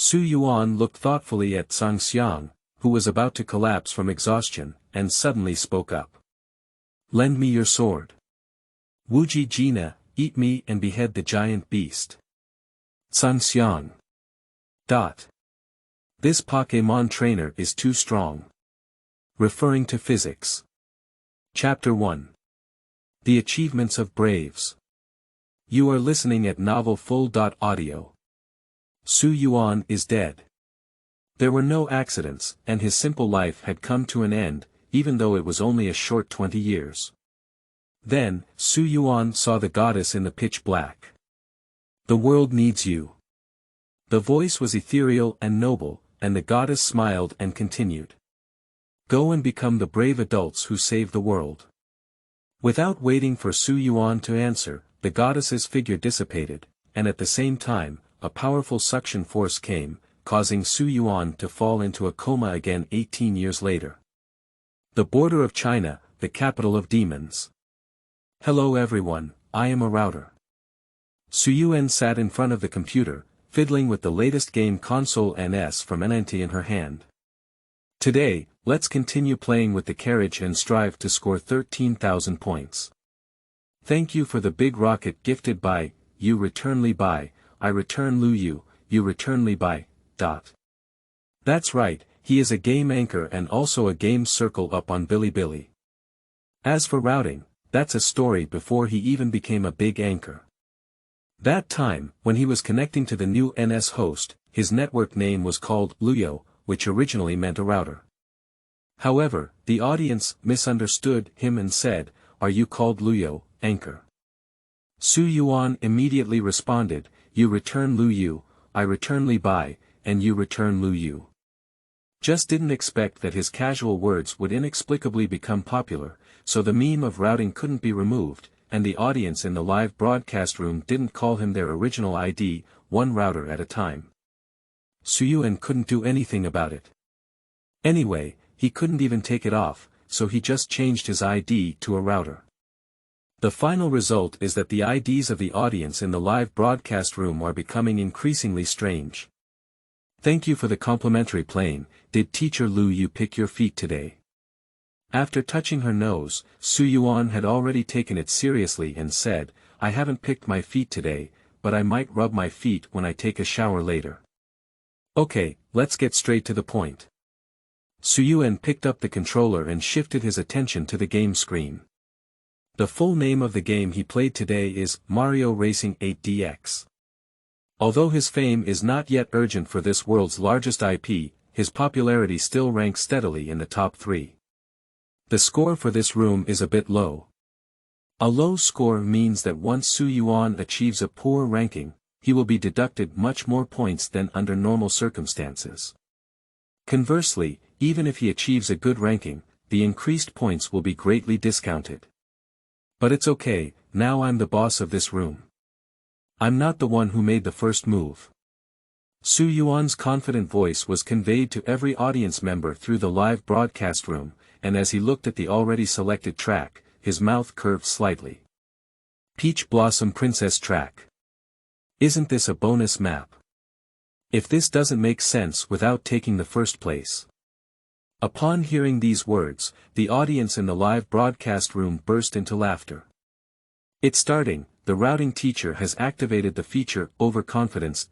Su Yuan looked thoughtfully at Cang Xiang, who was about to collapse from exhaustion, and suddenly spoke up. Lend me your sword. Wuji Jina, eat me and behead the giant beast. Cang Xiang. This Pokémon trainer is too strong. Referring to physics. Chapter 1. The Achievements of Braves. You are listening at Novel Full.audio. Su Yuan is dead. There were no accidents, and his simple life had come to an end, even though it was only a short 20 years. Then, Su Yuan saw the goddess in the pitch black. The world needs you. The voice was ethereal and noble, and the goddess smiled and continued. Go and become the brave adults who save the world. Without waiting for Su Yuan to answer, the goddess's figure dissipated, and at the same time, a powerful suction force came, causing Su Yuan to fall into a coma again 18 years later. The border of China, the capital of demons. Hello everyone, I am a router. Su Yuan sat in front of the computer, fiddling with the latest game console NS from NNT in her hand. Today, let's continue playing with the carriage and strive to score 13,000 points. Thank you for the big rocket gifted by, you return Li Bai, I return Lu Yu, you return Li Bai, ... That's right, he is a game anchor and also a game circle up on Bilibili. As for routing, that's a story before he even became a big anchor. That time, when he was connecting to the new NS host, his network name was called Luyo, which originally meant a router. However, the audience misunderstood him and said, "Are you called Luyo, anchor?" Su Yuan immediately responded, "You return Lu Yu, I return Li Bai, and you return Lu Yu." Just didn't expect that his casual words would inexplicably become popular, so the meme of routing couldn't be removed, and the audience in the live broadcast room didn't call him their original ID, one router at a time. Su Yuan couldn't do anything about it. Anyway, he couldn't even take it off, so he just changed his ID to a router. The final result is that the IDs of the audience in the live broadcast room are becoming increasingly strange. Thank you for the complimentary playing. Did Teacher Lu Yu pick your feet today? After touching her nose, Su Yuan had already taken it seriously and said, I haven't picked my feet today, but I might rub my feet when I take a shower later. Okay, let's get straight to the point. Su Yuan picked up the controller and shifted his attention to the game screen. The full name of the game he played today is Mario Racing 8 DX. Although his fame is not yet urgent for this world's largest IP, his popularity still ranks steadily in the top 3. The score for this room is a bit low. A low score means that once Su Yuan achieves a poor ranking, he will be deducted much more points than under normal circumstances. Conversely, even if he achieves a good ranking, the increased points will be greatly discounted. But it's okay, now I'm the boss of this room. I'm not the one who made the first move. Su Yuan's confident voice was conveyed to every audience member through the live broadcast room, and as he looked at the already selected track, his mouth curved slightly. Peach Blossom Princess track. Isn't this a bonus map? If this doesn't make sense without taking the first place. Upon hearing these words, the audience in the live broadcast room burst into laughter. It's starting, the routing teacher has activated the feature Overconfidence.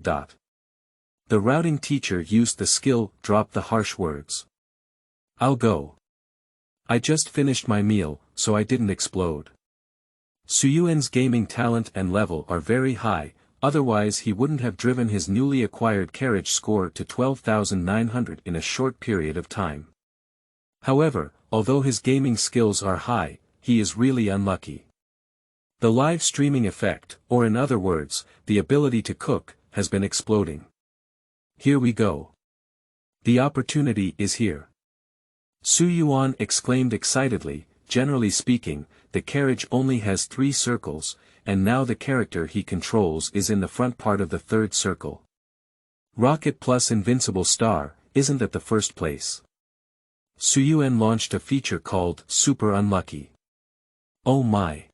The routing teacher used the skill Drop the Harsh Words. I'll go. I just finished my meal, so I didn't explode. Su Yuan's gaming talent and level are very high, otherwise he wouldn't have driven his newly acquired carriage score to 12,900 in a short period of time. However, although his gaming skills are high, he is really unlucky. The live streaming effect, or in other words, the ability to cook, has been exploding. Here we go. The opportunity is here. Su Yuan exclaimed excitedly. Generally speaking, the carriage only has 3 circles, and now the character he controls is in the front part of the 3rd circle. Rocket plus Invincible Star, isn't at the first place. Su Yuan launched a feature called Super Unlucky. Oh my!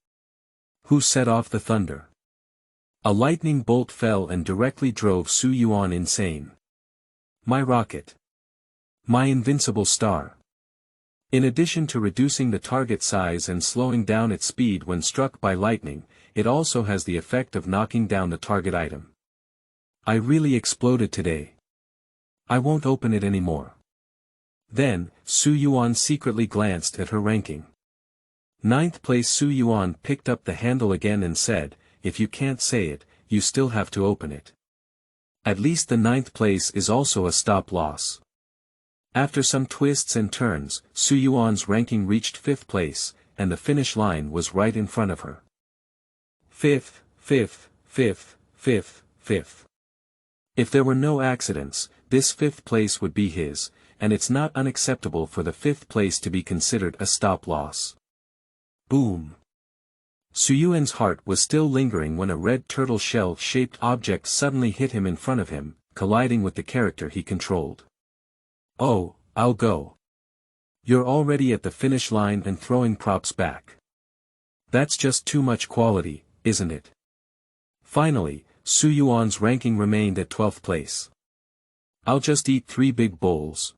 Who set off the thunder? A lightning bolt fell and directly drove Su Yuan insane. My rocket. My invincible star. In addition to reducing the target size and slowing down its speed when struck by lightning, it also has the effect of knocking down the target item. I really exploded today. I won't open it anymore. Then, Su Yuan secretly glanced at her ranking. 9th place. Su Yuan picked up the handle again and said, if you can't say it, you still have to open it. At least the 9th place is also a stop-loss. After some twists and turns, Su Yuan's ranking reached 5th place, and the finish line was right in front of her. 5th, 5th, 5th, 5th, 5th. If there were no accidents, this 5th place would be his, and it's not unacceptable for the 5th place to be considered a stop-loss. Boom. Su Yuan's heart was still lingering when a red turtle shell-shaped object suddenly hit him in front of him, colliding with the character he controlled. Oh, I'll go. You're already at the finish line and throwing props back. That's just too much quality, isn't it? Finally, Su Yuan's ranking remained at 12th place. I'll just eat 3 big bowls.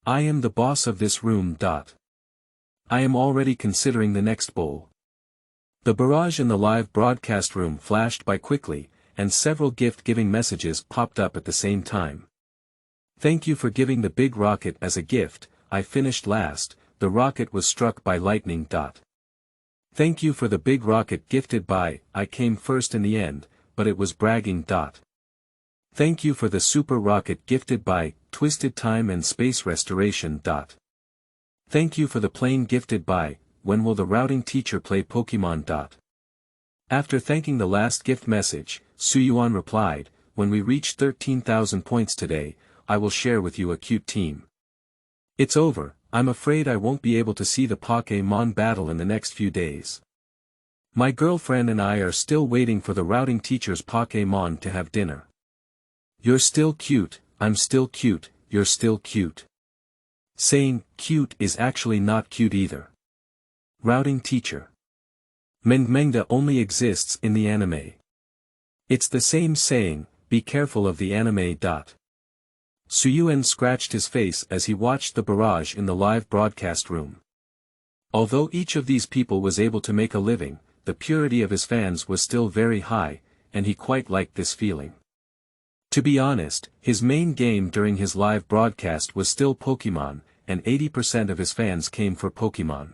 I am the boss of this room. I am already considering the next bowl. The barrage in the live broadcast room flashed by quickly, and several gift-giving messages popped up at the same time. Thank you for giving the big rocket as a gift. I finished last. The rocket was struck by lightning. Thank you for the big rocket gifted by. I came first in the end, but it was bragging. Thank you for the super rocket gifted by. Twisted Time and Space Restoration. Thank you for the plane gifted by. When will the routing teacher play Pokemon? After thanking the last gift message, Su Yuan replied, when we reach 13,000 points today, I will share with you a cute team. It's over. I'm afraid I won't be able to see the Pokémon battle in the next few days. My girlfriend and I are still waiting for the routing teacher's Pokémon to have dinner. You're still cute, I'm still cute, you're still cute. Saying cute is actually not cute either. Routing teacher. Mengmengda only exists in the anime. It's the same saying, be careful of the anime. Su Yuan scratched his face as he watched the barrage in the live broadcast room. Although each of these people was able to make a living, the purity of his fans was still very high, and he quite liked this feeling. To be honest, his main game during his live broadcast was still Pokemon, and 80% of his fans came for Pokemon.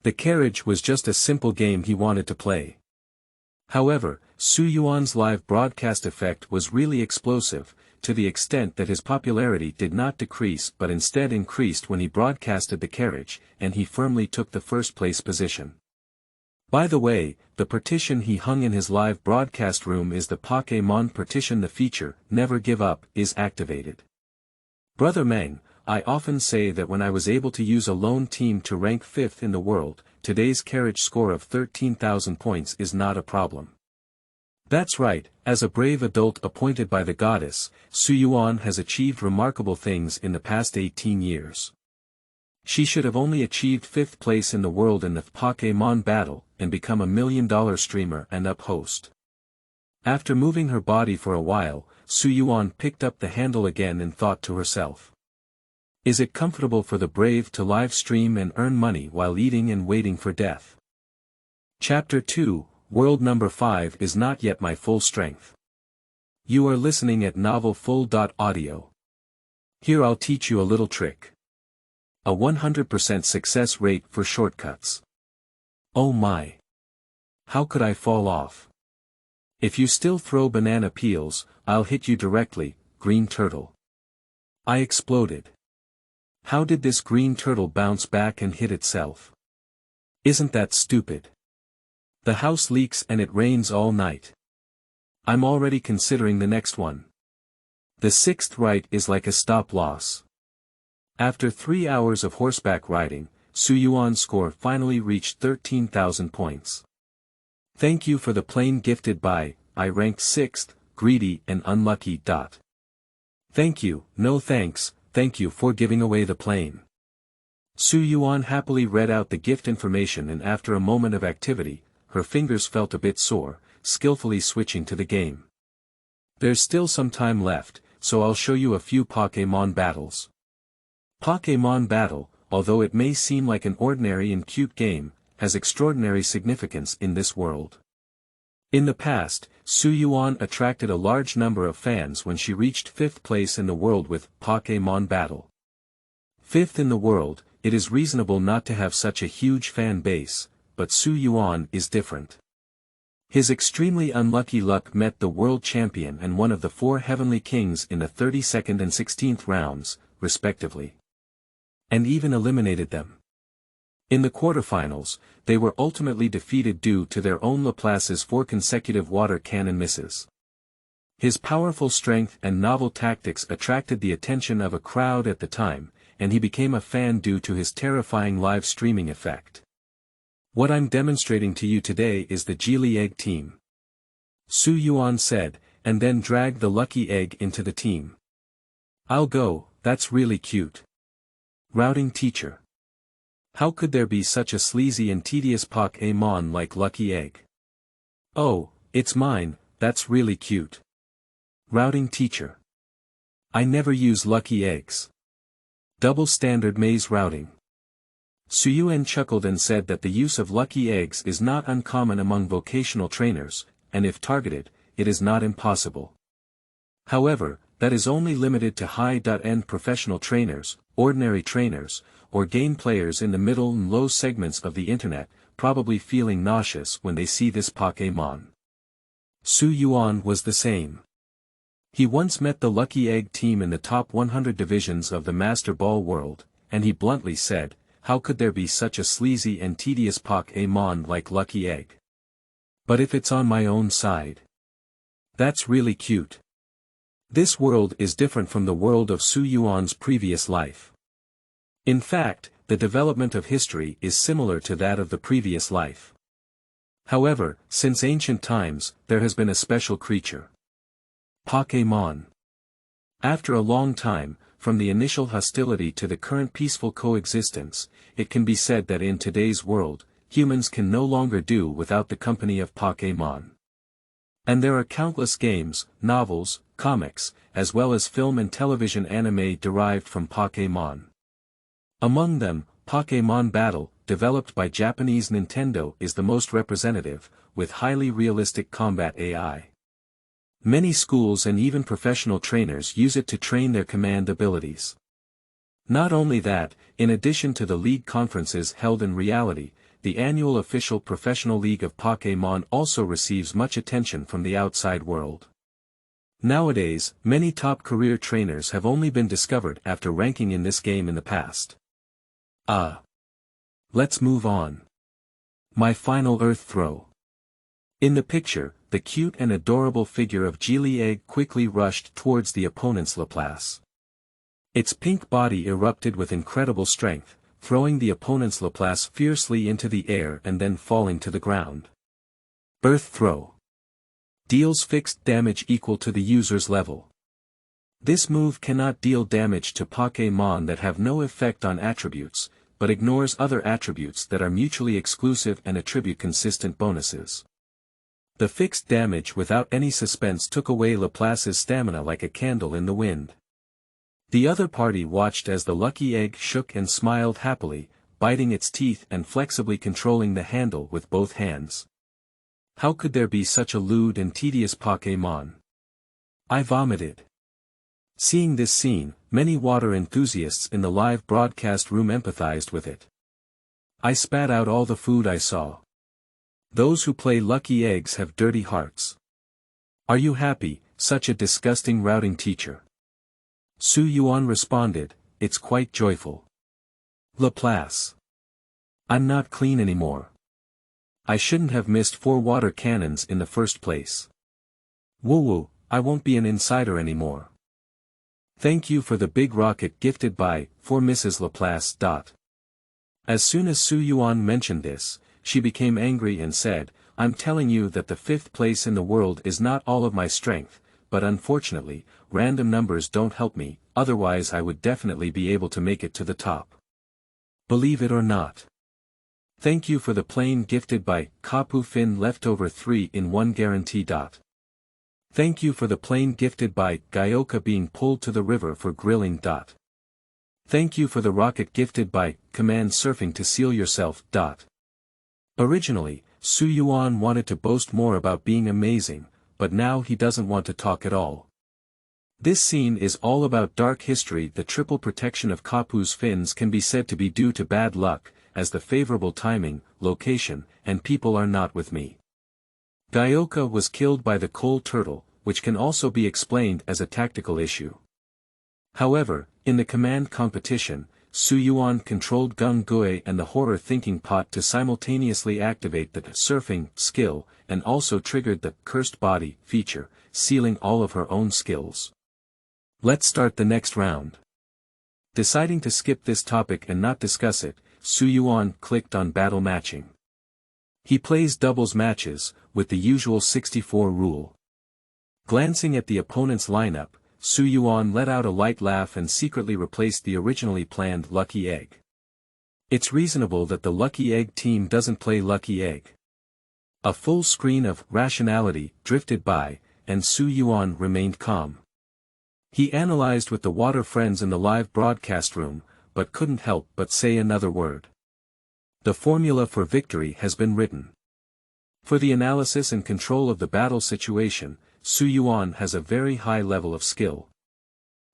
The carriage was just a simple game he wanted to play. However, Su Yuan's live broadcast effect was really explosive, to the extent that his popularity did not decrease but instead increased when he broadcasted the carriage, and he firmly took the first place position. By the way, the partition he hung in his live broadcast room is the Pokémon partition. The feature, Never Give Up, is activated. Brother Meng, I often say that when I was able to use a lone team to rank 5th in the world, today's carriage score of 13,000 points is not a problem. That's right, as a brave adult appointed by the goddess, Su Yuan has achieved remarkable things in the past 18 years. She should have only achieved 5th place in the world in the Pokémon battle, and become a $1 million streamer and up host. After moving her body for a while, Su Yuan picked up the handle again and thought to herself. Is it comfortable for the brave to live stream and earn money while eating and waiting for death? Chapter 2, World Number 5 is not yet my full strength. You are listening at novelfull.audio. Here I'll teach you a little trick. A 100% success rate for shortcuts. Oh my! How could I fall off? If you still throw banana peels, I'll hit you directly, green turtle. I exploded. How did this green turtle bounce back and hit itself? Isn't that stupid? The house leaks and it rains all night. I'm already considering the next one. The 6th right is like a stop-loss. After 3 hours of horseback riding, Su Yuan's score finally reached 13,000 points. Thank you for the plane gifted by. I ranked 6th, greedy and unlucky. Thank you, no thanks. Thank you for giving away the plane. Su Yuan happily read out the gift information, and after a moment of activity, her fingers felt a bit sore, skillfully switching to the game. There's still some time left, so I'll show you a few Pokémon battles. Pokémon Battle, although it may seem like an ordinary and cute game, has extraordinary significance in this world. In the past, Yuan attracted a large number of fans when she reached 5th place in the world with Pokémon Battle. 5th in the world, it is reasonable not to have such a huge fan base, but Yuan is different. His extremely unlucky luck met the world champion and one of the 4 heavenly kings in the 32nd and 16th rounds, respectively. And even eliminated them. In the quarterfinals, they were ultimately defeated due to their own Laplace's 4 consecutive water cannon misses. His powerful strength and novel tactics attracted the attention of a crowd at the time, and he became a fan due to his terrifying live streaming effect. What I'm demonstrating to you today is the Geely Egg team. Yuan said, and then dragged the lucky egg into the team. I'll go, that's really cute. Routing teacher. How could there be such a sleazy and tedious Pokémon like Lucky Egg? Oh, it's mine, that's really cute. Routing teacher. I never use lucky eggs. Double standard maze routing. Yuan chuckled and said that the use of lucky eggs is not uncommon among vocational trainers, and if targeted, it is not impossible. However, that is only limited to high-end professional trainers, ordinary trainers, or game players in the middle and low segments of the internet, probably feeling nauseous when they see this Pokémon. Yuan was the same. He once met the Lucky Egg team in the top 100 divisions of the Master Ball world, and he bluntly said, how could there be such a sleazy and tedious Pokémon like Lucky Egg? But if it's on my own side. That's really cute. This world is different from the world of Yuan's previous life. In fact, the development of history is similar to that of the previous life. However, since ancient times, there has been a special creature. Pokémon. After a long time, from the initial hostility to the current peaceful coexistence, it can be said that in today's world, humans can no longer do without the company of Pokémon. And there are countless games, novels, comics, as well as film and television anime derived from Pokémon. Among them, Pokémon Battle, developed by Japanese Nintendo, is the most representative, with highly realistic combat AI. Many schools and even professional trainers use it to train their command abilities. Not only that, in addition to the league conferences held in reality, the annual official professional league of Pokémon also receives much attention from the outside world. Nowadays, many top career trainers have only been discovered after ranking in this game in the past. Let's move on. My final Earth throw. In the picture, the cute and adorable figure of Geely Egg quickly rushed towards the opponent's Laplace. Its pink body erupted with incredible strength, throwing the opponent's Laplace fiercely into the air and then falling to the ground. Earth throw. Deals fixed damage equal to the user's level. This move cannot deal damage to Pokémon that have no effect on attributes, but ignores other attributes that are mutually exclusive and attribute consistent bonuses. The fixed damage without any suspense took away Laplace's stamina like a candle in the wind. The other party watched as the Lucky Egg shook and smiled happily, biting its teeth and flexibly controlling the handle with both hands. How could there be such a lewd and tedious Pokémon? I vomited. Seeing this scene, many water enthusiasts in the live broadcast room empathized with it. I spat out all the food I saw. Those who play Lucky Eggs have dirty hearts. Are you happy, such a disgusting routing teacher? Yuan responded, it's quite joyful. Laplace. I'm not clean anymore. I shouldn't have missed 4 water cannons in the first place. Woo-woo, I won't be an insider anymore. Thank you for the big rocket gifted by, for Mrs. Laplace. As soon as Yuan mentioned this, she became angry and said, I'm telling you that the 5th place in the world is not all of my strength, but unfortunately, random numbers don't help me, otherwise I would definitely be able to make it to the top. Believe it or not. Thank you for the plane gifted by Kapu Fin Leftover 3-in-1 Guarantee. Thank you for the plane gifted by Gyoka being pulled to the river for grilling. Thank you for the rocket gifted by Command Surfing to seal yourself. Originally, Su Yuan wanted to boast more about being amazing, but now he doesn't want to talk at all. This scene is all about dark history. The triple protection of Kapu's fins can be said to be due to bad luck, as the favorable timing, location, and people are not with me. Gyoka was killed by the coal turtle, which can also be explained as a tactical issue. However, in the command competition, Su Yuan controlled Gung Gui and the horror thinking pot to simultaneously activate the surfing skill, and also triggered the cursed body feature, sealing all of her own skills. Let's start the next round. Deciding to skip this topic and not discuss it, Su Yuan clicked on battle matching. He plays doubles matches, with the usual 64 rule. Glancing at the opponent's lineup, Su Yuan let out a light laugh and secretly replaced the originally planned Lucky Egg. It's reasonable that the Lucky Egg team doesn't play Lucky Egg. A full screen of rationality drifted by, and Su Yuan remained calm. He analyzed with the water friends in the live broadcast room, but couldn't help but say another word. The formula for victory has been written. For the analysis and control of the battle situation, Su Yuan has a very high level of skill.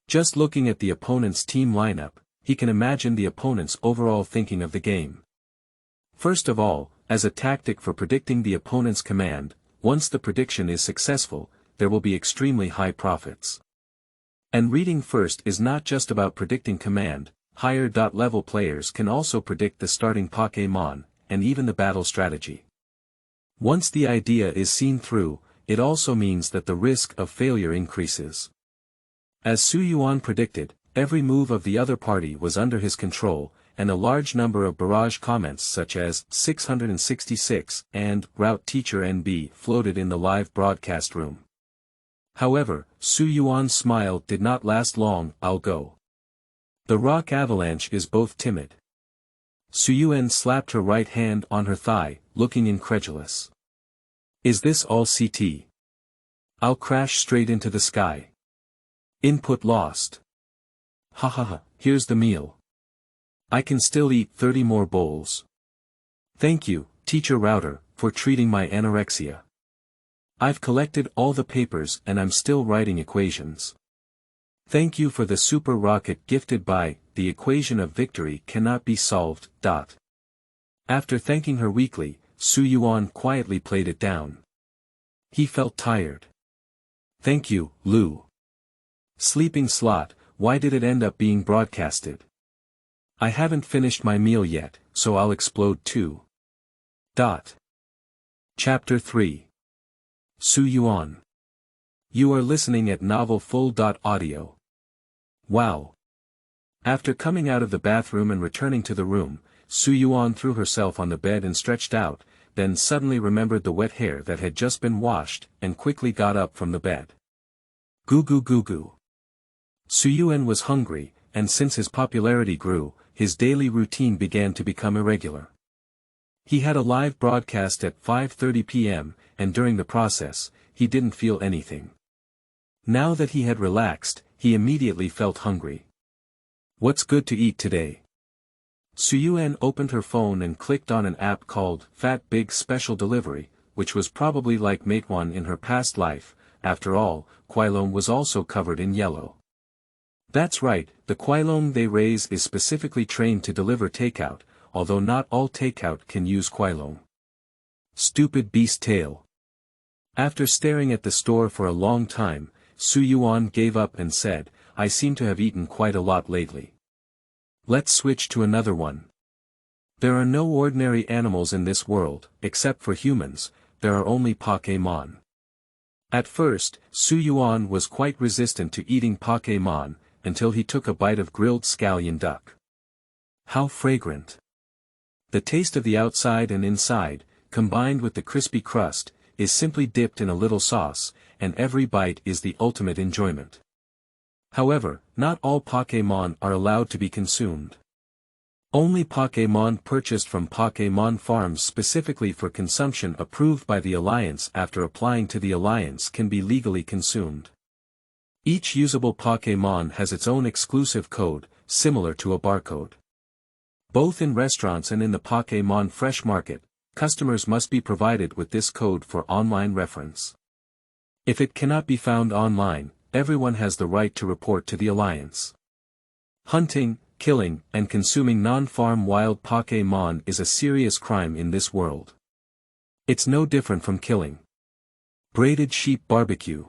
Just looking at the opponent's team lineup, he can imagine the opponent's overall thinking of the game. First of all, as a tactic for predicting the opponent's command, once the prediction is successful, there will be extremely high profits. And reading first is not just about predicting command, higher level players can also predict the starting Pokémon, and even the battle strategy. Once the idea is seen through, it also means that the risk of failure increases. As Su Yuan predicted, every move of the other party was under his control, and a large number of barrage comments such as 666 and Route Teacher NB floated in the live broadcast room. However, Su Yuan's smile did not last long. I'll go. The rock avalanche is both timid. Su Yuan slapped her right hand on her thigh, looking incredulous. Is this all CT? I'll crash straight into the sky. Input lost. Ha ha ha, here's the meal. I can still eat 30 more bowls. Thank you, Teacher Router, for treating my anorexia. I've collected all the papers and I'm still writing equations. Thank you for the super rocket gifted by, the equation of victory cannot be solved. After thanking her weakly, Su Yuan quietly played it down. He felt tired. Thank you, Lu. Sleeping slot, why did it end up being broadcasted? I haven't finished my meal yet, so I'll explode too. Chapter 3. Su Yuan. You are listening at Novel Full. Audio. Wow. After coming out of the bathroom and returning to the room, Su Yuan threw herself on the bed and stretched out, then suddenly remembered the wet hair that had just been washed, and quickly got up from the bed. Goo goo goo goo. Su Yuan was hungry, and since his popularity grew, his daily routine began to become irregular. He had a live broadcast at 5:30 p.m., and during the process, he didn't feel anything. Now that he had relaxed, he immediately felt hungry. What's good to eat today? Su Yuan opened her phone and clicked on an app called Fat Big Special Delivery, which was probably like Meituan in her past life. After all, Kuailong was also covered in yellow. That's right, the Kuailong they raise is specifically trained to deliver takeout, although not all takeout can use Kuailong. Stupid beast tail. After staring at the store for a long time, Su Yuan gave up and said, I seem to have eaten quite a lot lately. Let's switch to another one. There are no ordinary animals in this world, except for humans, there are only Pokémon. At first, Su Yuan was quite resistant to eating Pokémon, until he took a bite of grilled scallion duck. How fragrant! The taste of the outside and inside, combined with the crispy crust, is simply dipped in a little sauce, and every bite is the ultimate enjoyment. However, not all Pokémon are allowed to be consumed. Only Pokémon purchased from Pokémon farms specifically for consumption approved by the Alliance after applying to the Alliance can be legally consumed. Each usable Pokémon has its own exclusive code, similar to a barcode. Both in restaurants and in the Pokémon Fresh Market, customers must be provided with this code for online reference. If it cannot be found online, everyone has the right to report to the Alliance. Hunting, killing, and consuming non-farm wild Pokémon is a serious crime in this world. It's no different from killing. Braided sheep barbecue.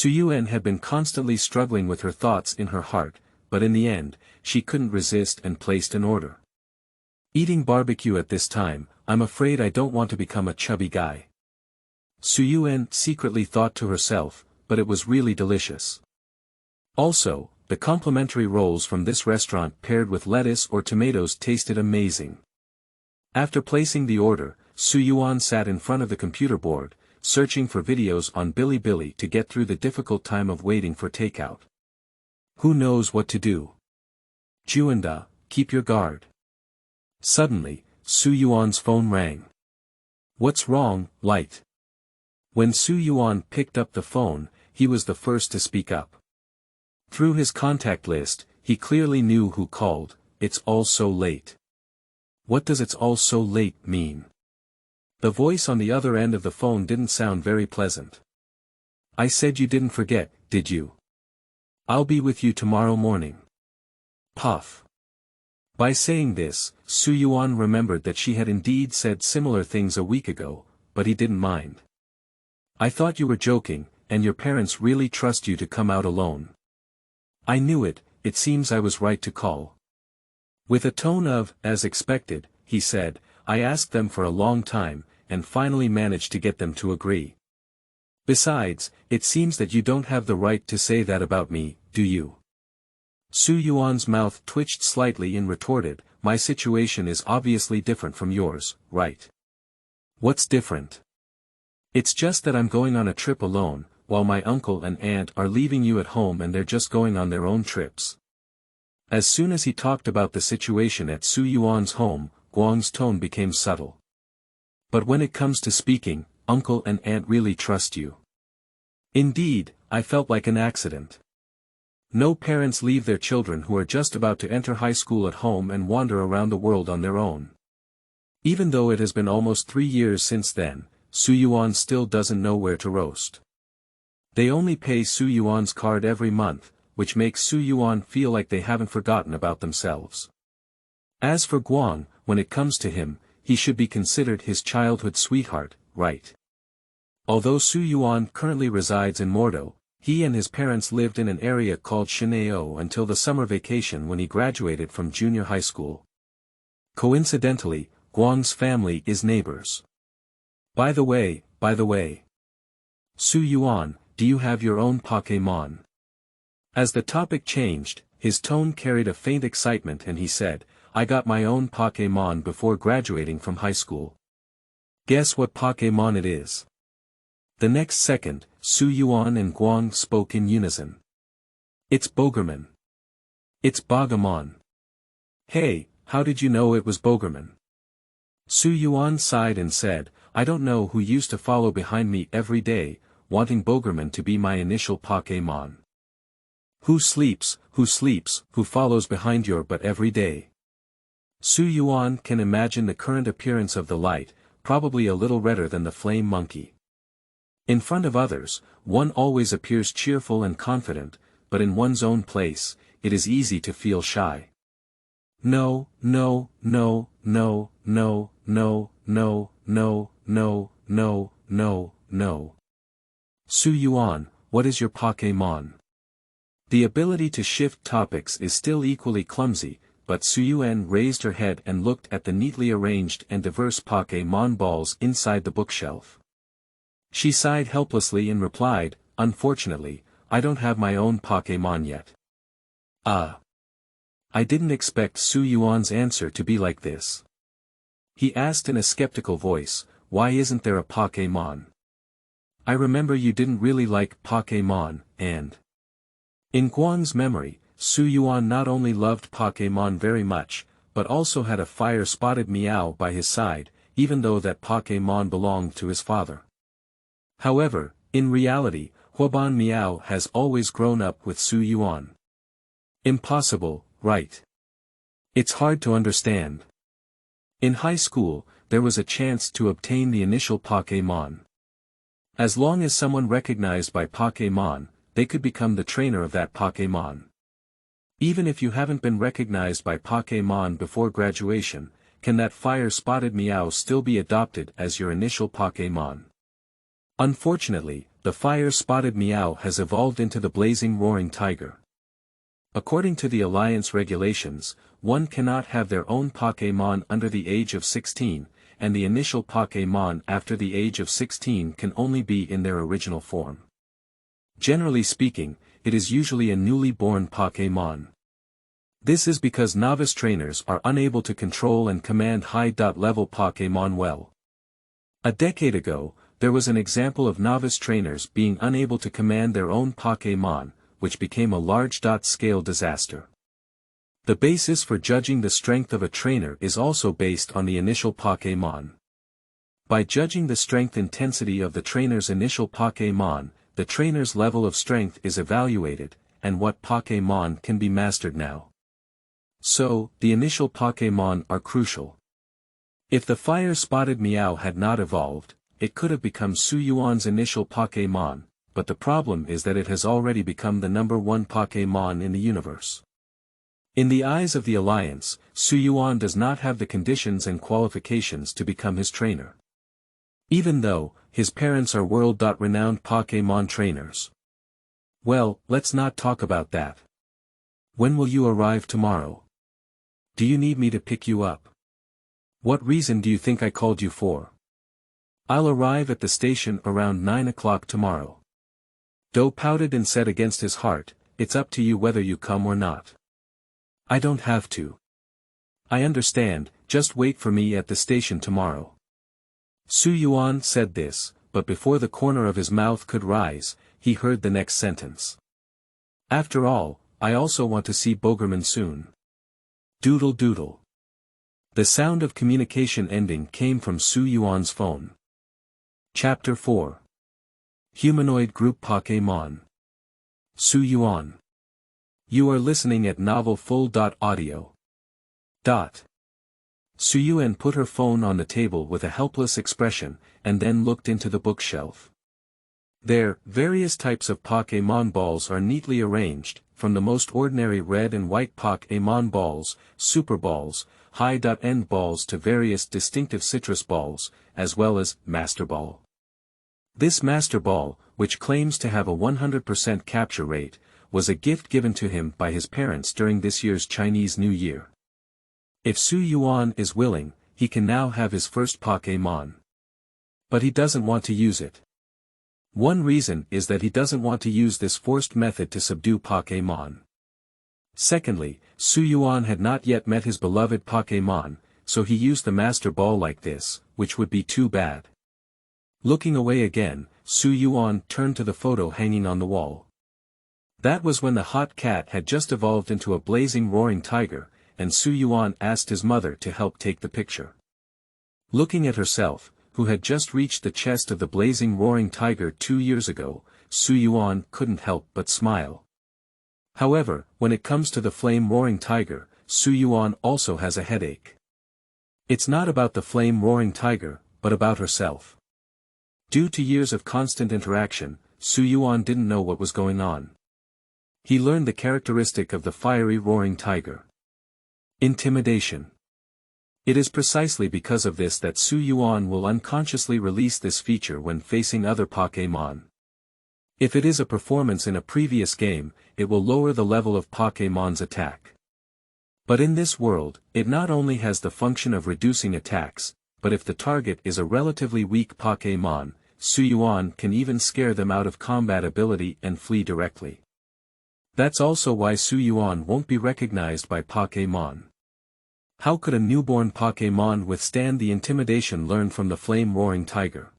Yuan had been constantly struggling with her thoughts in her heart, but in the end, she couldn't resist and placed an order. Eating barbecue at this time, I'm afraid I don't want to become a chubby guy. Yuan secretly thought to herself, but it was really delicious. Also, the complimentary rolls from this restaurant paired with lettuce or tomatoes tasted amazing. After placing the order, Yuan sat in front of the computer board, searching for videos on Bilibili to get through the difficult time of waiting for takeout. Who knows what to do? Juanda, keep your guard. Suddenly, Yuan's phone rang. What's wrong, Light? When Yuan picked up the phone, he was the first to speak up. Through his contact list, he clearly knew who called. It's all so late. What does it's all so late mean? The voice on the other end of the phone didn't sound very pleasant. I said you didn't forget, did you? I'll be with you tomorrow morning. Puff. By saying this, Yuan remembered that she had indeed said similar things a week ago, but he didn't mind. I thought you were joking, and your parents really trust you to come out alone. I knew it, it seems I was right to call. With a tone of, as expected, he said, I asked them for a long time, and finally managed to get them to agree. Besides, it seems that you don't have the right to say that about me, do you? Yuan's mouth twitched slightly and retorted, my situation is obviously different from yours, right? What's different? It's just that I'm going on a trip alone, while my uncle and aunt are leaving you at home and they're just going on their own trips. As soon as he talked about the situation at Yuan's home, Guang's tone became subtle. But when it comes to speaking, uncle and aunt really trust you. Indeed, I felt like an accident. No parents leave their children who are just about to enter high school at home and wander around the world on their own. Even though it has been almost 3 years since then, Yuan still doesn't know where to roast. They only pay Yuan's card every month, which makes Yuan feel like they haven't forgotten about themselves. As for Guang, when it comes to him, he should be considered his childhood sweetheart, right? Although Yuan currently resides in Mordo, he and his parents lived in an area called Shineo until the summer vacation when he graduated from junior high school. Coincidentally, Guang's family is neighbors. By the way, Yuan, do you have your own Pokémon? As the topic changed, his tone carried a faint excitement and he said, I got my own Pokémon before graduating from high school. Guess what Pokémon it is? The next second, Yuan and Guang spoke in unison. It's Bogerman. It's Bogamon. Hey, how did you know it was Bogerman? Yuan sighed and said, I don't know who used to follow behind me every day, wanting Bogerman to be my initial Pokémon. Who sleeps, who follows behind your butt every day? Yuan can imagine the current appearance of the light, probably a little redder than the flame monkey. In front of others, one always appears cheerful and confident, but in one's own place, it is easy to feel shy. No. Yuan, what is your Pokémon? The ability to shift topics is still equally clumsy, but Yuan raised her head and looked at the neatly arranged and diverse Pokémon balls inside the bookshelf. She sighed helplessly and replied, unfortunately, I don't have my own Pokémon yet. I didn't expect Yuan's answer to be like this. He asked in a skeptical voice, why isn't there a Pokémon? I remember you didn't really like Pokémon, and... In Guang's memory, Yuan not only loved Pokémon very much, but also had a fire-spotted Meow by his side, even though that Pokémon belonged to his father. However, in reality, Huaban Meow has always grown up with Su Yuan. Impossible, right? It's hard to understand. In high school, there was a chance to obtain the initial Pokémon. As long as someone recognized by Pokémon, they could become the trainer of that Pokémon. Even if you haven't been recognized by Pokémon before graduation, can that fire-spotted Meow still be adopted as your initial Pokémon? Unfortunately, the fire-spotted Meow has evolved into the blazing roaring tiger. According to the Alliance regulations, one cannot have their own Pokémon under the age of 16, and the initial Pokémon after the age of 16 can only be in their original form. Generally speaking, it is usually a newly born Pokémon. This is because novice trainers are unable to control and command high-level Pokémon well. A decade ago, there was an example of novice trainers being unable to command their own Pokémon, which became a large-scale disaster. The basis for judging the strength of a trainer is also based on the initial Pokémon. By judging the strength intensity of the trainer's initial Pokémon, the trainer's level of strength is evaluated, and what Pokémon can be mastered now. So, the initial Pokémon are crucial. If the fire-spotted Meow had not evolved, it could have become Su Yuan's initial Pokémon, but the problem is that it has already become the #1 Pokémon in the universe. In the eyes of the Alliance, Su Yuan does not have the conditions and qualifications to become his trainer. Even though, his parents are world-renowned Pokémon trainers. Well, let's not talk about that. When will you arrive tomorrow? Do you need me to pick you up? What reason do you think I called you for? I'll arrive at the station around 9 o'clock tomorrow. Do pouted and said against his heart, it's up to you whether you come or not. I don't have to. I understand, just wait for me at the station tomorrow. Su Yuan said this, but before the corner of his mouth could rise, he heard the next sentence. After all, I also want to see Bogerman soon. Doodle doodle. The sound of communication ending came from Su Yuan's phone. Chapter 4. Humanoid Group Pokémon. Su Yuan. You are listening at Novel Full.audio. Su Yuan put her phone on the table with a helpless expression, and then looked into the bookshelf. There, various types of Pokémon balls are neatly arranged, from the most ordinary red and white Pokémon balls, super balls, high-end balls to various distinctive citrus balls, as well as Master Ball. This Master Ball, which claims to have a 100% capture rate, was a gift given to him by his parents during this year's Chinese New Year. If Su Yuan is willing, he can now have his first Pokémon. But he doesn't want to use it. One reason is that he doesn't want to use this forced method to subdue Pokémon. Secondly, Su Yuan had not yet met his beloved Pokémon, so he used the Master Ball like this, which would be too bad. Looking away again, Su Yuan turned to the photo hanging on the wall. That was when the hot cat had just evolved into a blazing roaring tiger, and Su Yuan asked his mother to help take the picture. Looking at herself, who had just reached the chest of the blazing roaring tiger 2 years ago, Su Yuan couldn't help but smile. However, when it comes to the flame-roaring tiger, Su Yuan also has a headache. It's not about the flame-roaring tiger, but about herself. Due to years of constant interaction, Su Yuan didn't know what was going on. He learned the characteristic of the fiery roaring tiger. Intimidation. It is precisely because of this that Su Yuan will unconsciously release this feature when facing other Pokémon. If it is a performance in a previous game, it will lower the level of Pokémon's attack. But in this world, it not only has the function of reducing attacks, but if the target is a relatively weak Pokémon, Su Yuan can even scare them out of combat ability and flee directly. That's also why Su Yuan won't be recognized by Pokémon. How could a newborn Pokémon withstand the intimidation learned from the flame-roaring tiger?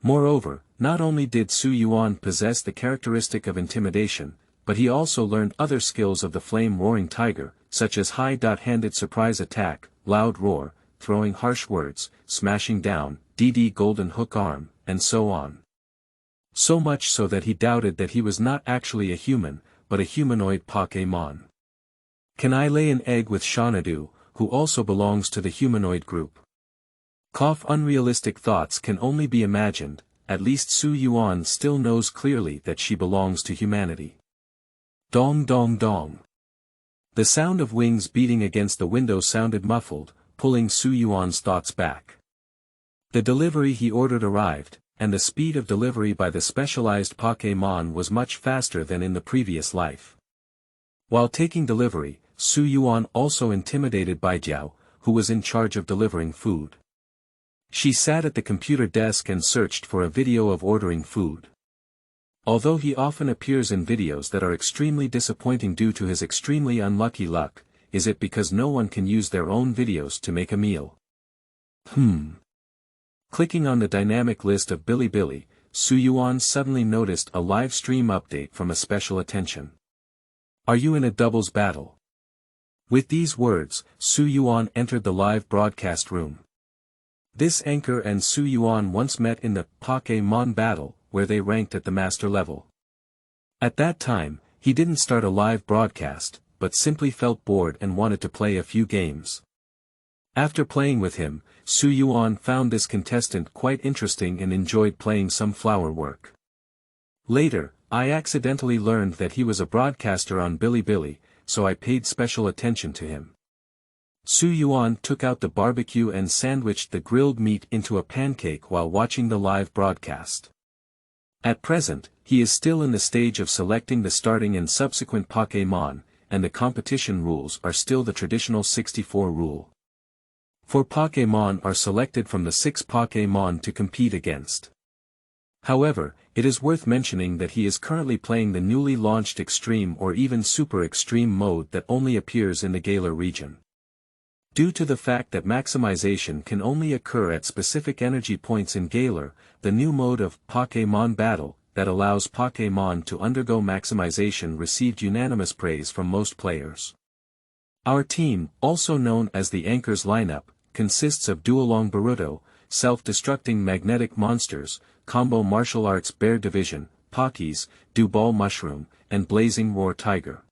Moreover, not only did Su Yuan possess the characteristic of intimidation, but he also learned other skills of the flame-roaring tiger, such as high-handed surprise attack, loud roar, throwing harsh words, smashing down, DD golden hook arm, and so on. So much so that he doubted that he was not actually a human, but a humanoid Pokémon. Can I lay an egg with Xanadu, who also belongs to the humanoid group? Unrealistic thoughts can only be imagined, at least Su Yuan still knows clearly that she belongs to humanity. Dong dong dong. The sound of wings beating against the window sounded muffled, pulling Su Yuan's thoughts back. The delivery he ordered arrived, and the speed of delivery by the specialized Pokémon was much faster than in the previous life. While taking delivery, Su Yuan also intimidated by Jiao, who was in charge of delivering food. She sat at the computer desk and searched for a video of ordering food. Although he often appears in videos that are extremely disappointing due to his extremely unlucky luck, is it because no one can use their own videos to make a meal? Clicking on the dynamic list of Bilibili, Su Yuan suddenly noticed a live stream update from a special attention. Are you in a doubles battle? With these words, Su Yuan entered the live broadcast room. This anchor and Su Yuan once met in the Pokémon battle, where they ranked at the master level. At that time, he didn't start a live broadcast, but simply felt bored and wanted to play a few games. After playing with him, Su Yuan found this contestant quite interesting and enjoyed playing some flower work. Later, I accidentally learned that he was a broadcaster on Bilibili, so I paid special attention to him. Su Yuan took out the barbecue and sandwiched the grilled meat into a pancake while watching the live broadcast. At present, he is still in the stage of selecting the starting and subsequent Pokémon, and the competition rules are still the traditional 64 rule. 4 Pokémon are selected from the 6 Pokémon to compete against. However, it is worth mentioning that he is currently playing the newly launched Extreme or even Super Extreme mode that only appears in the Galar region. Due to the fact that maximization can only occur at specific energy points in Galar, the new mode of Pokémon Battle, that allows Pokémon to undergo maximization received unanimous praise from most players. Our team, also known as the Anchors lineup, consists of Duolong Baruto, self-destructing magnetic monsters, combo martial arts bear division, Pokis, Duball mushroom, and blazing roar tiger.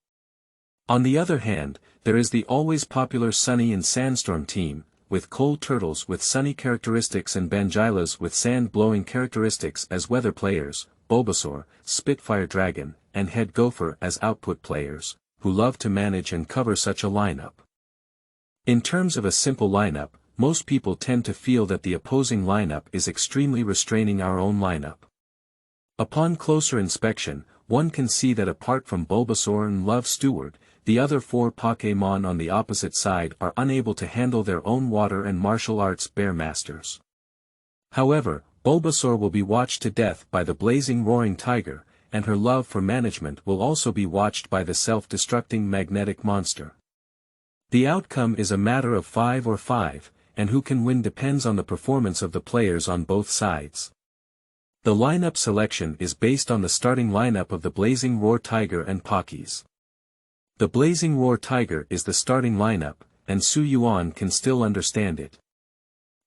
On the other hand, there is the always popular Sunny and Sandstorm team, with cold turtles with sunny characteristics and Bangilas with sand-blowing characteristics as weather players, Bulbasaur, Spitfire Dragon, and Head Gopher as output players, who love to manage and cover such a lineup. In terms of a simple lineup, most people tend to feel that the opposing lineup is extremely restraining our own lineup. Upon closer inspection, one can see that apart from Bulbasaur and Love Steward, the other 4 Pokémon on the opposite side are unable to handle their own water and martial arts bear masters. However, Bulbasaur will be watched to death by the blazing roaring tiger, and her love for management will also be watched by the self-destructing magnetic monster. The outcome is a matter of 5 or 5, and who can win depends on the performance of the players on both sides. The lineup selection is based on the starting lineup of the Blazing Roar Tiger and Pokis. The Blazing Roar Tiger is the starting lineup, and Su Yuan can still understand it.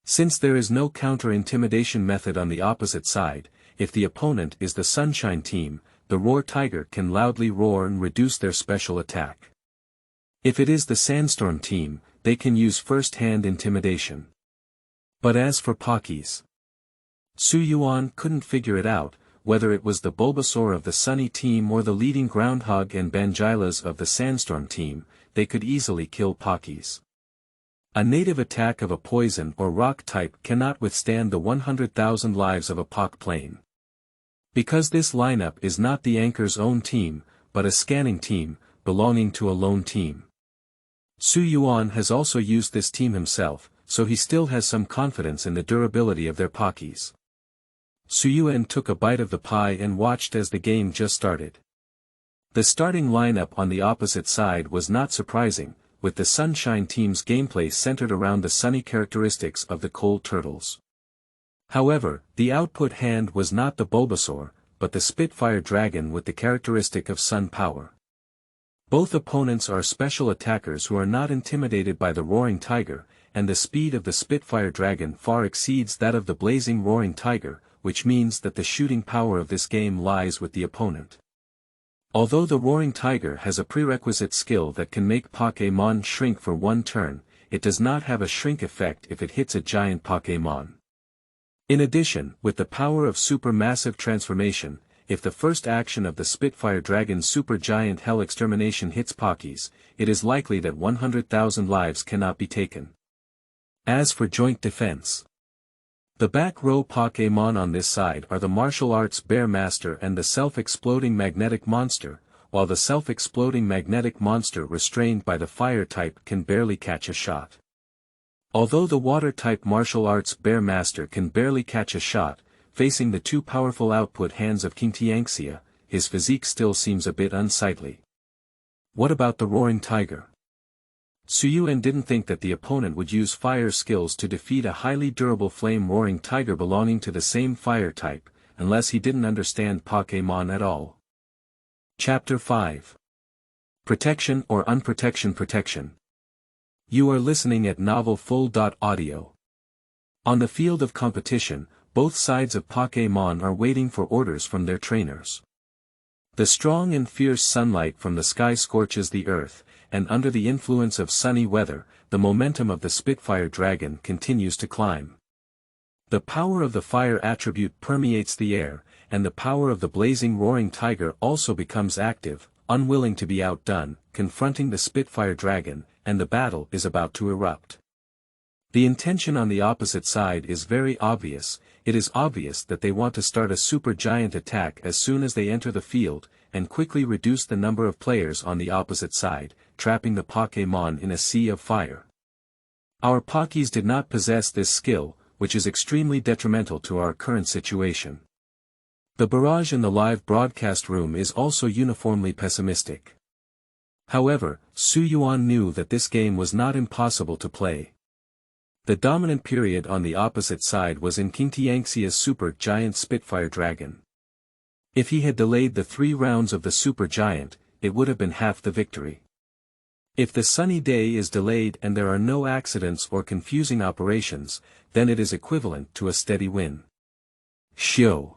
Since there is no counter-intimidation method on the opposite side, if the opponent is the Sunshine team, the Roar Tiger can loudly roar and reduce their special attack. If it is the Sandstorm team, they can use first-hand intimidation. But as for Pokis, Su Yuan couldn't figure it out, whether it was the Bulbasaur of the Sunny team or the leading Groundhog and Bangilas of the Sandstorm team, they could easily kill Pokis. A native attack of a poison or rock type cannot withstand the 100,000 lives of a Pok plane. Because this lineup is not the Anchor's own team, but a scanning team, belonging to a lone team. Su Yuan has also used this team himself, so he still has some confidence in the durability of their Pokis. Su Yuan took a bite of the pie and watched as the game just started. The starting lineup on the opposite side was not surprising, with the Sunshine team's gameplay centered around the sunny characteristics of the cold turtles. However, the output hand was not the Bulbasaur, but the Spitfire Dragon with the characteristic of sun power. Both opponents are special attackers who are not intimidated by the Roaring Tiger, and the speed of the Spitfire Dragon far exceeds that of the blazing Roaring Tiger, which means that the shooting power of this game lies with the opponent. Although the Roaring Tiger has a prerequisite skill that can make Pokémon shrink for one turn, it does not have a shrink effect if it hits a giant Pokémon. In addition, with the power of supermassive transformation, if the first action of the Spitfire Dragon's Super Giant Hell Extermination hits Pokés, it is likely that 100,000 lives cannot be taken. As for joint defense, the back row Pokémon on this side are the martial arts Bear Master and the self-exploding magnetic monster, while the self-exploding magnetic monster restrained by the fire type can barely catch a shot. Although the water-type martial arts Bear Master can barely catch a shot, facing the two powerful output hands of Cang Xiang, his physique still seems a bit unsightly. What about the Roaring Tiger? Yuan didn't think that the opponent would use fire skills to defeat a highly durable flame Roaring Tiger belonging to the same fire type, unless he didn't understand Pokémon at all. Chapter 5. Protection or Unprotection. Protection. You are listening at novelfull.audio. On the field of competition, both sides of Pokémon are waiting for orders from their trainers. The strong and fierce sunlight from the sky scorches the earth, and under the influence of sunny weather, the momentum of the Spitfire Dragon continues to climb. The power of the fire attribute permeates the air, and the power of the blazing Roaring Tiger also becomes active, unwilling to be outdone, confronting the Spitfire Dragon, and the battle is about to erupt. The intention on the opposite side is very obvious. It is obvious that they want to start a super giant attack as soon as they enter the field, and quickly reduce the number of players on the opposite side, trapping the Pokémon in a sea of fire. Our Pokés did not possess this skill, which is extremely detrimental to our current situation. The barrage in the live broadcast room is also uniformly pessimistic. However, Yuan knew that this game was not impossible to play. The dominant period on the opposite side was in Cang Xiang's Super Giant Spitfire Dragon. If he had delayed the 3 rounds of the Super Giant, it would have been half the victory. If the sunny day is delayed and there are no accidents or confusing operations, then it is equivalent to a steady win. Shio.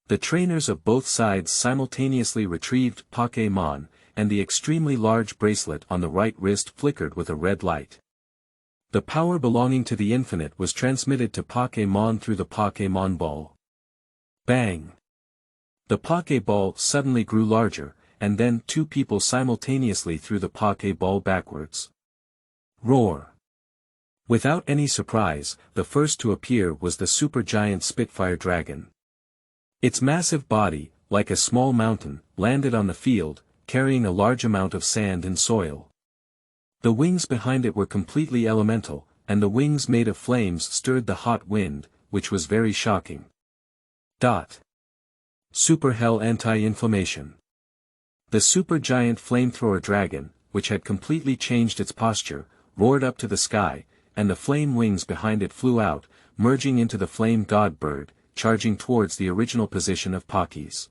The trainers of both sides simultaneously retrieved Pokémon, and the extremely large bracelet on the right wrist flickered with a red light. The power belonging to the infinite was transmitted to Pokémon through the Pokémon Ball. Bang! The Pokéball suddenly grew larger, and then 2 people simultaneously threw the Pokéball backwards. Roar! Without any surprise, the first to appear was the Super Giant Spitfire Dragon. Its massive body, like a small mountain, landed on the field, carrying a large amount of sand and soil. The wings behind it were completely elemental, and the wings made of flames stirred the hot wind, which was very shocking. Super Hell Anti-Inflammation. The Super Giant Flamethrower Dragon, which had completely changed its posture, roared up to the sky, and the flame wings behind it flew out, merging into the Flame God Bird, charging towards the original position of Pokés.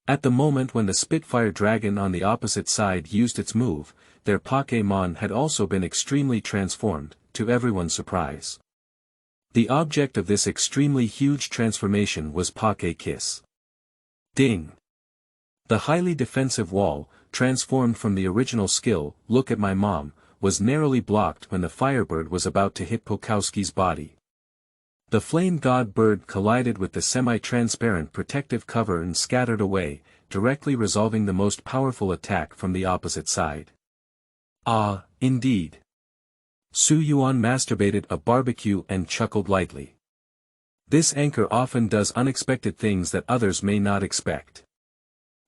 At the moment when the Spitfire Dragon on the opposite side used its move, their Pokémon had also been extremely transformed, to everyone's surprise. The object of this extremely huge transformation was Poké Kiss. Ding! The highly defensive wall, transformed from the original skill, Look at My Mom, was narrowly blocked when the Firebird was about to hit Pokowski's body. The Flame God Bird collided with the semi-transparent protective cover and scattered away, directly resolving the most powerful attack from the opposite side. Ah, indeed. Yuan masturbated a barbecue and chuckled lightly. This anchor often does unexpected things that others may not expect.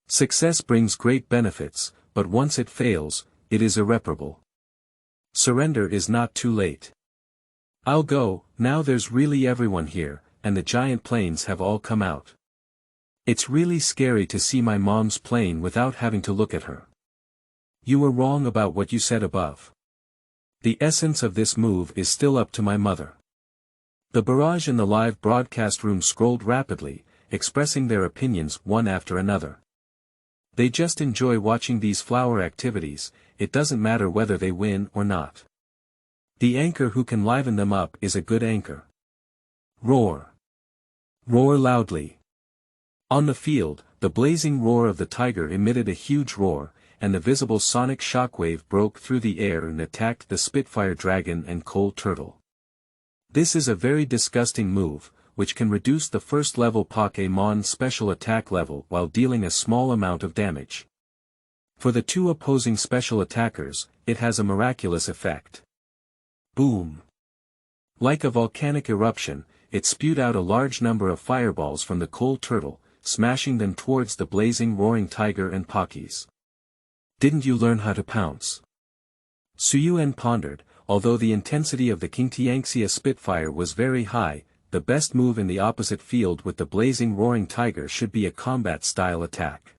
Success brings great benefits, but once it fails, it is irreparable. Surrender is not too late. I'll go, now there's really everyone here, and the giant planes have all come out. It's really scary to see my mom's plane without having to look at her. You were wrong about what you said above. The essence of this move is still up to my mother. The barrage in the live broadcast room scrolled rapidly, expressing their opinions one after another. They just enjoy watching these flower activities, it doesn't matter whether they win or not. The anchor who can liven them up is a good anchor. Roar. Roar loudly. On the field, the blazing roar of the tiger emitted a huge roar, and the visible sonic shockwave broke through the air and attacked the Spitfire dragon and coal turtle. This is a very disgusting move, which can reduce the first level Pokémon's special attack level while dealing a small amount of damage. For the two opposing special attackers, it has a miraculous effect. Boom! Like a volcanic eruption, it spewed out a large number of fireballs from the coal turtle, smashing them towards the blazing roaring tiger and Pockies. Didn't you learn how to pounce? Yuan pondered. Although the intensity of the Cang Xiang Spitfire was very high, the best move in the opposite field with the blazing roaring tiger should be a combat-style attack.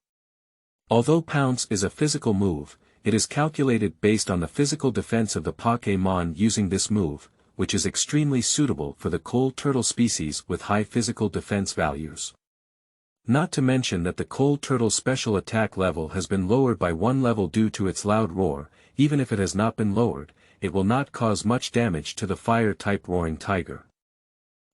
Although Pounce is a physical move, it is calculated based on the physical defense of the Pokémon using this move, which is extremely suitable for the coal turtle species with high physical defense values. Not to mention that the coal turtle's special attack level has been lowered by 1 level due to its loud roar. Even if it has not been lowered, it will not cause much damage to the fire-type roaring tiger.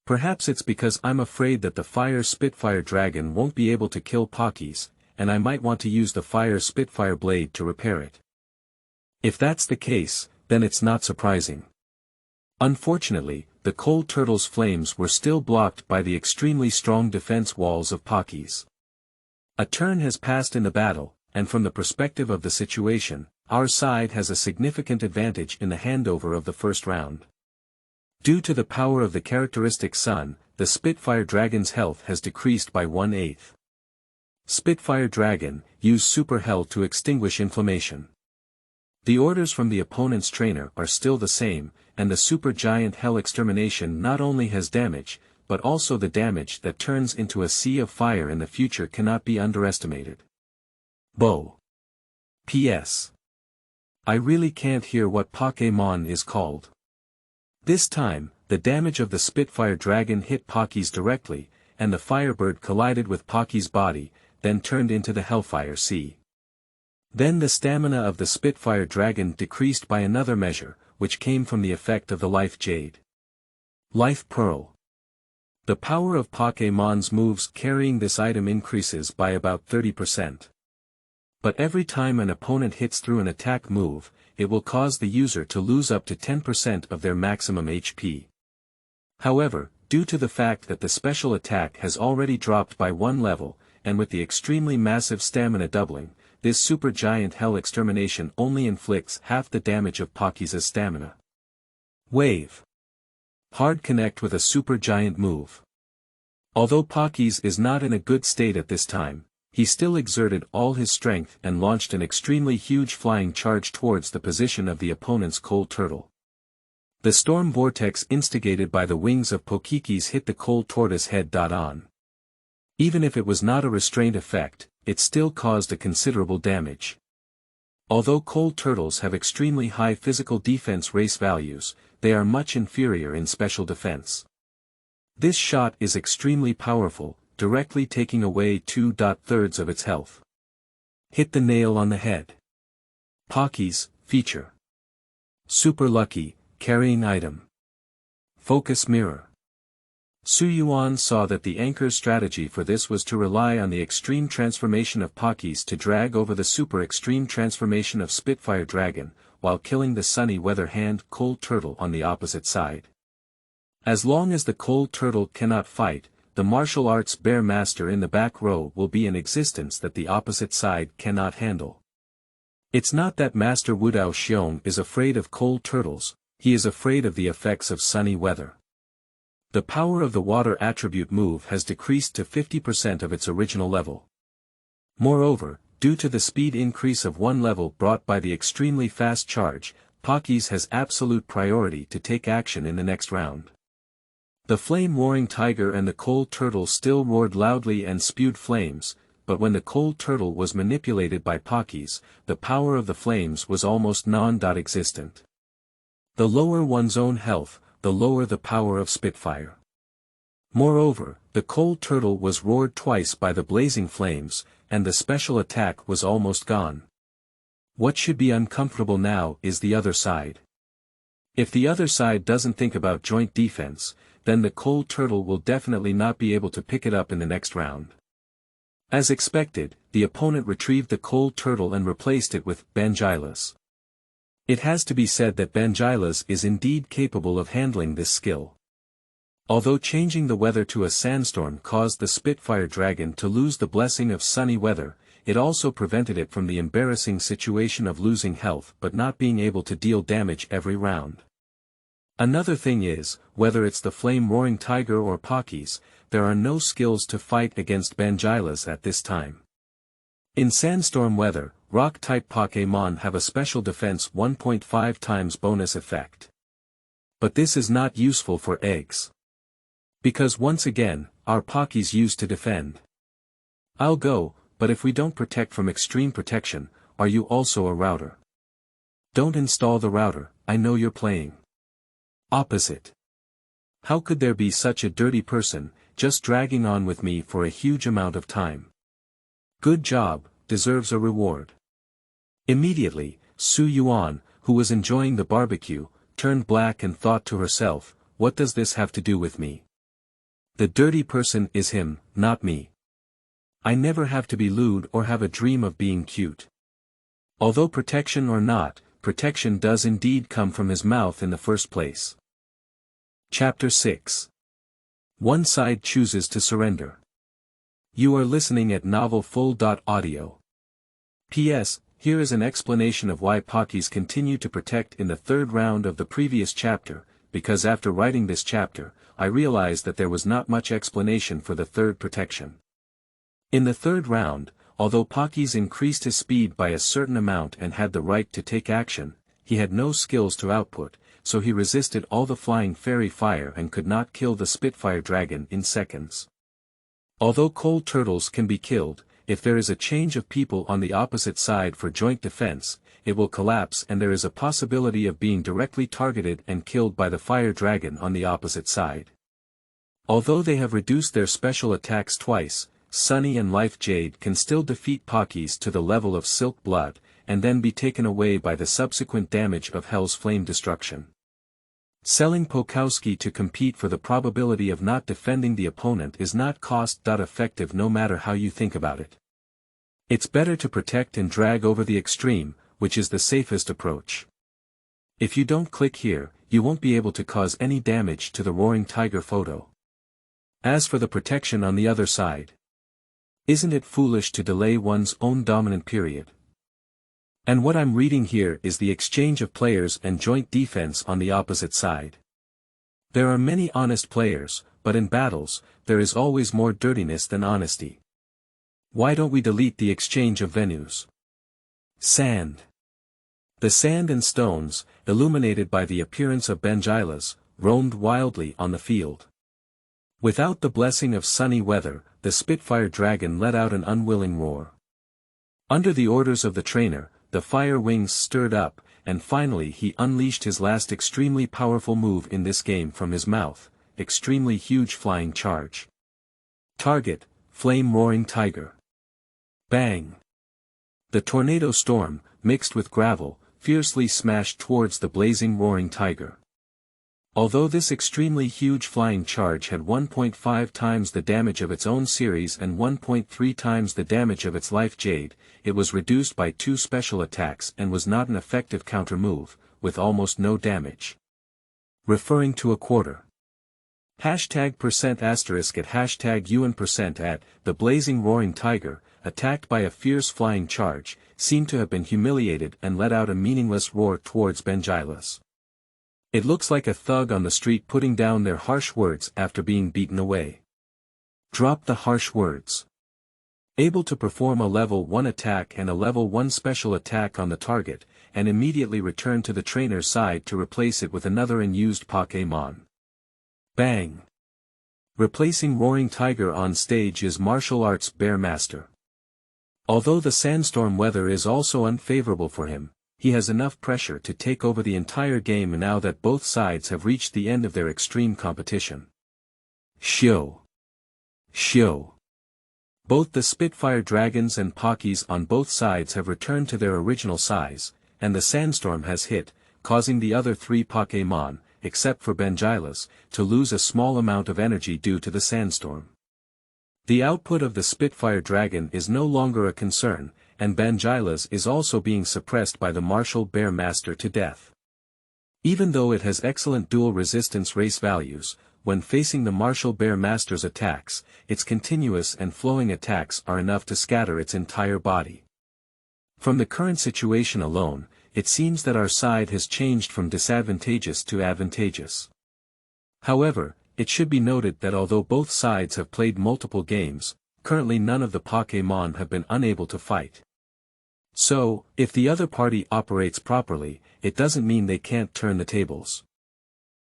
Perhaps it's because I'm afraid that the fire Spitfire dragon won't be able to kill Pockies, and I might want to use the fire Spitfire blade to repair it. If that's the case, then it's not surprising. Unfortunately, the coal turtle's flames were still blocked by the extremely strong defense walls of Pockies. A turn has passed in the battle, and from the perspective of the situation, our side has a significant advantage in the handover of the first round. Due to the power of the characteristic sun, the Spitfire dragon's health has decreased by 1/8. Spitfire dragon, use Super Hell to extinguish inflammation. The orders from the opponent's trainer are still the same, and the Super Giant Hell extermination not only has damage, but also the damage that turns into a sea of fire in the future cannot be underestimated. Bow. P.S. I really can't hear what Pokémon is called. This time, the damage of the Spitfire dragon hit Pockies directly, and the Firebird collided with Pockies' body, then turned into the Hellfire Sea. Then the stamina of the Spitfire dragon decreased by another measure, which came from the effect of the Life Jade. Life Pearl. The power of Pokémon's moves carrying this item increases by about 30%. But every time an opponent hits through an attack move, it will cause the user to lose up to 10% of their maximum HP. However, due to the fact that the special attack has already dropped by 1 level, and with the extremely massive stamina doubling, this Super Giant Hell extermination only inflicts half the damage of Pockies' stamina. Wave. Hard connect with a Super Giant move. Although Pockies is not in a good state at this time, he still exerted all his strength and launched an extremely huge flying charge towards the position of the opponent's coal turtle. The storm vortex instigated by the wings of Pokikis hit the coal tortoise head on. Even if it was not a restraint effect, it still caused a considerable damage. Although coal turtles have extremely high physical defense race values, they are much inferior in special defense. This shot is extremely powerful, directly taking away 2/3 of its health. Hit the nail on the head. Pockies, feature. Super lucky, carrying item. Focus mirror. Yuan saw that the anchor's strategy for this was to rely on the extreme transformation of Pockies to drag over the super extreme transformation of Spitfire Dragon, while killing the sunny weather hand coal turtle on the opposite side. As long as the coal turtle cannot fight, the martial arts bear master in the back row will be in existence that the opposite side cannot handle. It's not that Master Wuji Jina is afraid of coal turtles, he is afraid of the effects of sunny weather. The power of the water attribute move has decreased to 50% of its original level. Moreover, due to the speed increase of 1 level brought by the extremely fast charge, Pockies has absolute priority to take action in the next round. The flame-roaring tiger and the coal turtle still roared loudly and spewed flames, but when the coal turtle was manipulated by Pockies, the power of the flames was almost non-existent. The lower one's own health, the lower the power of Spitfire. Moreover, the cold turtle was roared twice by the blazing flames, and the special attack was almost gone. What should be uncomfortable now is the other side. If the other side doesn't think about joint defense, then the cold turtle will definitely not be able to pick it up in the next round. As expected, the opponent retrieved the cold turtle and replaced it with Bangilas. It has to be said that Bangilas is indeed capable of handling this skill. Although changing the weather to a sandstorm caused the Spitfire dragon to lose the blessing of sunny weather, it also prevented it from the embarrassing situation of losing health but not being able to deal damage every round. Another thing is, whether it's the flame-roaring tiger or Pockeys, there are no skills to fight against Bangilas at this time. In sandstorm weather, rock-type Pokémon have a special defense 1.5 times bonus effect. But this is not useful for eggs. Because once again, our Pockeys used to defend. I'll go, but if we don't protect from extreme protection, are you also a router? Don't install the router, I know you're playing. Opposite. How could there be such a dirty person, just dragging on with me for a huge amount of time? Good job, deserves a reward. Immediately, Su Yuan, who was enjoying the barbecue, turned black and thought to herself, what does this have to do with me? The dirty person is him, not me. I never have to be lewd or have a dream of being cute. Although protection or not, protection does indeed come from his mouth in the first place. Chapter 6. One side chooses to surrender. You are listening at novelfull.audio. P.S. Here is an explanation of why Pockeys continue to protect in the third round of the previous chapter, because after writing this chapter, I realized that there was not much explanation for the third protection. In the third round, although Pockeys increased his speed by a certain amount and had the right to take action, he had no skills to output, so he resisted all the flying fairy fire and could not kill the Spitfire dragon in seconds. Although cold turtles can be killed, if there is a change of people on the opposite side for joint defense, it will collapse and there is a possibility of being directly targeted and killed by the fire dragon on the opposite side. Although they have reduced their special attacks twice, Sunny and Life Jade can still defeat Pockeys to the level of Silk Blood, and then be taken away by the subsequent damage of Hell's Flame Destruction. Selling Pokowski to compete for the probability of not defending the opponent is not cost-effective no matter how you think about it. It's better to protect and drag over the extreme, which is the safest approach. If you don't click here, you won't be able to cause any damage to the Roaring Tiger photo. As for the protection on the other side, isn't it foolish to delay one's own dominant period? And what I'm reading here is the exchange of players and joint defense on the opposite side. There are many honest players, but in battles, there is always more dirtiness than honesty. Why don't we delete the exchange of venues? Sand. The sand and stones, illuminated by the appearance of Bangilas, roamed wildly on the field. Without the blessing of sunny weather, the Spitfire dragon let out an unwilling roar. Under the orders of the trainer, the fire wings stirred up, and finally he unleashed his last extremely powerful move in this game from his mouth, extremely huge flying charge. Target, Flame Roaring Tiger. Bang! The tornado storm, mixed with gravel, fiercely smashed towards the blazing Roaring Tiger. Although this extremely huge flying charge had 1.5 times the damage of its own series and 1.3 times the damage of its Life Jade, it was reduced by 2 special attacks and was not an effective counter move, with almost no damage. Referring to a quarter. Hashtag %* at hashtag Yuan% at, the blazing Roaring Tiger, attacked by a fierce flying charge, seemed to have been humiliated and let out a meaningless roar towards Bangilas. It looks like a thug on the street putting down their harsh words after being beaten away. Drop the harsh words. Able to perform a level 1 attack and a level 1 special attack on the target, and immediately return to the trainer's side to replace it with another unused Pokémon. Bang! Replacing Roaring Tiger on stage is Martial Arts Bear Master. Although the sandstorm weather is also unfavorable for him, he has enough pressure to take over the entire game now that both sides have reached the end of their extreme competition. Shio. Shio. Both the Spitfire dragons and Pockeys on both sides have returned to their original size, and the sandstorm has hit, causing the other three Pokémon, except for Benjilas, to lose a small amount of energy due to the sandstorm. The output of the Spitfire dragon is no longer a concern, and Benjilas is also being suppressed by the Martial Bear Master to death. Even though it has excellent dual resistance race values, when facing the Martial Bear Master's attacks, its continuous and flowing attacks are enough to scatter its entire body. From the current situation alone, it seems that our side has changed from disadvantageous to advantageous. However, it should be noted that although both sides have played multiple games, currently none of the Pokémon have been unable to fight. So, if the other party operates properly, it doesn't mean they can't turn the tables.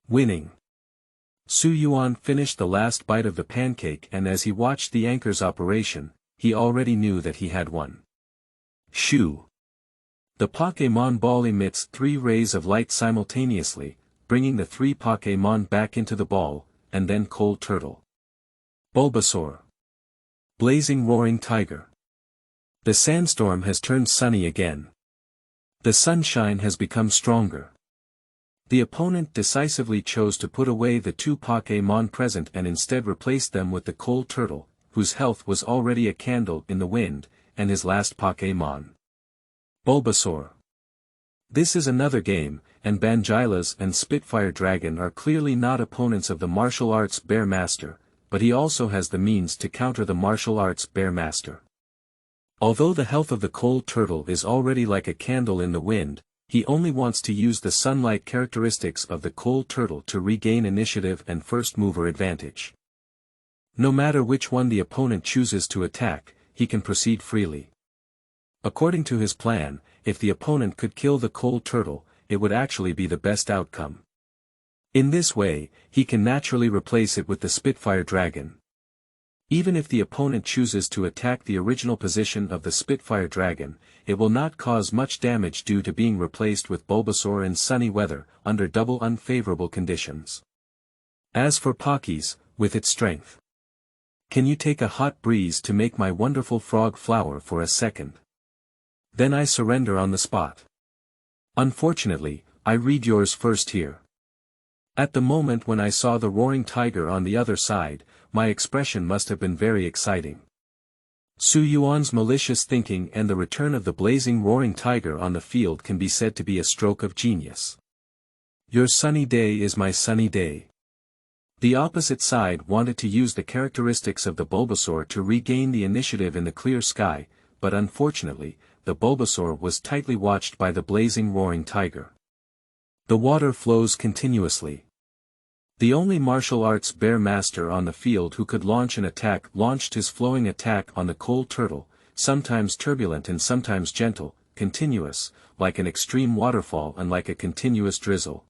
Winning. Yuan finished the last bite of the pancake, and as he watched the anchor's operation, he already knew that he had won. Shoo. The Pokémon ball emits 3 rays of light simultaneously, bringing the 3 Pokémon back into the ball, and then Cold Turtle. Bulbasaur. Blazing Roaring Tiger. The sandstorm has turned sunny again. The sunshine has become stronger. The opponent decisively chose to put away the 2 Pokémon present and instead replaced them with the Cold Turtle, whose health was already a candle in the wind, and his last Pokémon. Bulbasaur. This is another game, and Benjilas and Spitfire Dragon are clearly not opponents of the martial arts Bear Master, but he also has the means to counter the martial arts Bear Master. Although the health of the Cold Turtle is already like a candle in the wind, he only wants to use the sunlight characteristics of the Cold Turtle to regain initiative and first mover advantage. No matter which one the opponent chooses to attack, he can proceed freely. According to his plan, if the opponent could kill the Cold Turtle, it would actually be the best outcome. In this way, he can naturally replace it with the Spitfire Dragon. Even if the opponent chooses to attack the original position of the Spitfire Dragon, it will not cause much damage due to being replaced with Bulbasaur in sunny weather, under double unfavorable conditions. As for Pockeys, with its strength. Can you take a hot breeze to make my wonderful frog flower for a second? Then I surrender on the spot. Unfortunately, I read yours first here. At the moment when I saw the roaring tiger on the other side, my expression must have been very exciting. Yuan's malicious thinking and the return of the blazing roaring tiger on the field can be said to be a stroke of genius. Your sunny day is my sunny day. The opposite side wanted to use the characteristics of the Bulbasaur to regain the initiative in the clear sky, but unfortunately, the Bulbasaur was tightly watched by the blazing roaring tiger. The water flows continuously. The only martial arts Bear Master on the field who could launch an attack launched his flowing attack on the Cold Turtle, sometimes turbulent and sometimes gentle, continuous, like an extreme waterfall and like a continuous drizzle.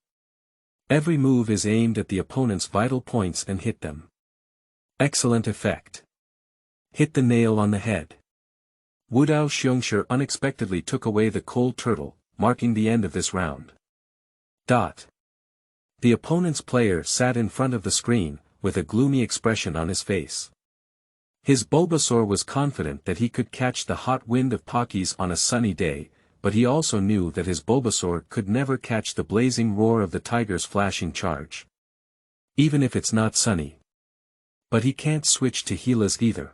Every move is aimed at the opponent's vital points and hit them. Excellent effect. Hit the nail on the head. Wudao Xiongshi unexpectedly took away the Cold Turtle, marking the end of this round. The opponent's player sat in front of the screen, with a gloomy expression on his face. His Bulbasaur was confident that he could catch the hot wind of Pockeys on a sunny day, but he also knew that his Bulbasaur could never catch the blazing roar of the tiger's flashing charge. Even if it's not sunny. But he can't switch to Gilas either.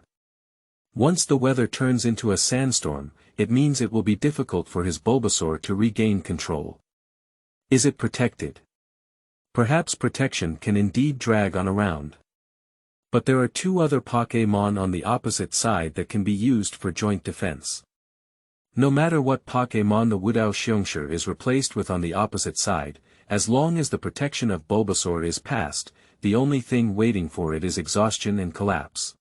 Once the weather turns into a sandstorm, it means it will be difficult for his Bulbasaur to regain control. Is it protected? Perhaps protection can indeed drag on a round. But there are 2 other Pokémon on the opposite side that can be used for joint defense. No matter what Pokémon the Wudao Xiongshi is replaced with on the opposite side, as long as the protection of Bulbasaur is past, the only thing waiting for it is exhaustion and collapse.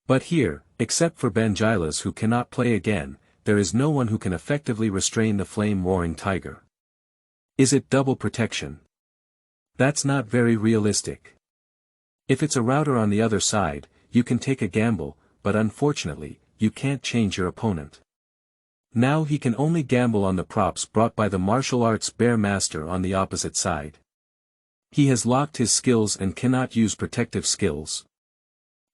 But here, except for Benjilas who cannot play again, there is no one who can effectively restrain the flame-roaring tiger. Is it double protection? That's not very realistic. If it's a router on the other side, you can take a gamble, but unfortunately, you can't change your opponent. Now he can only gamble on the props brought by the martial arts Bear Master on the opposite side. He has locked his skills and cannot use protective skills.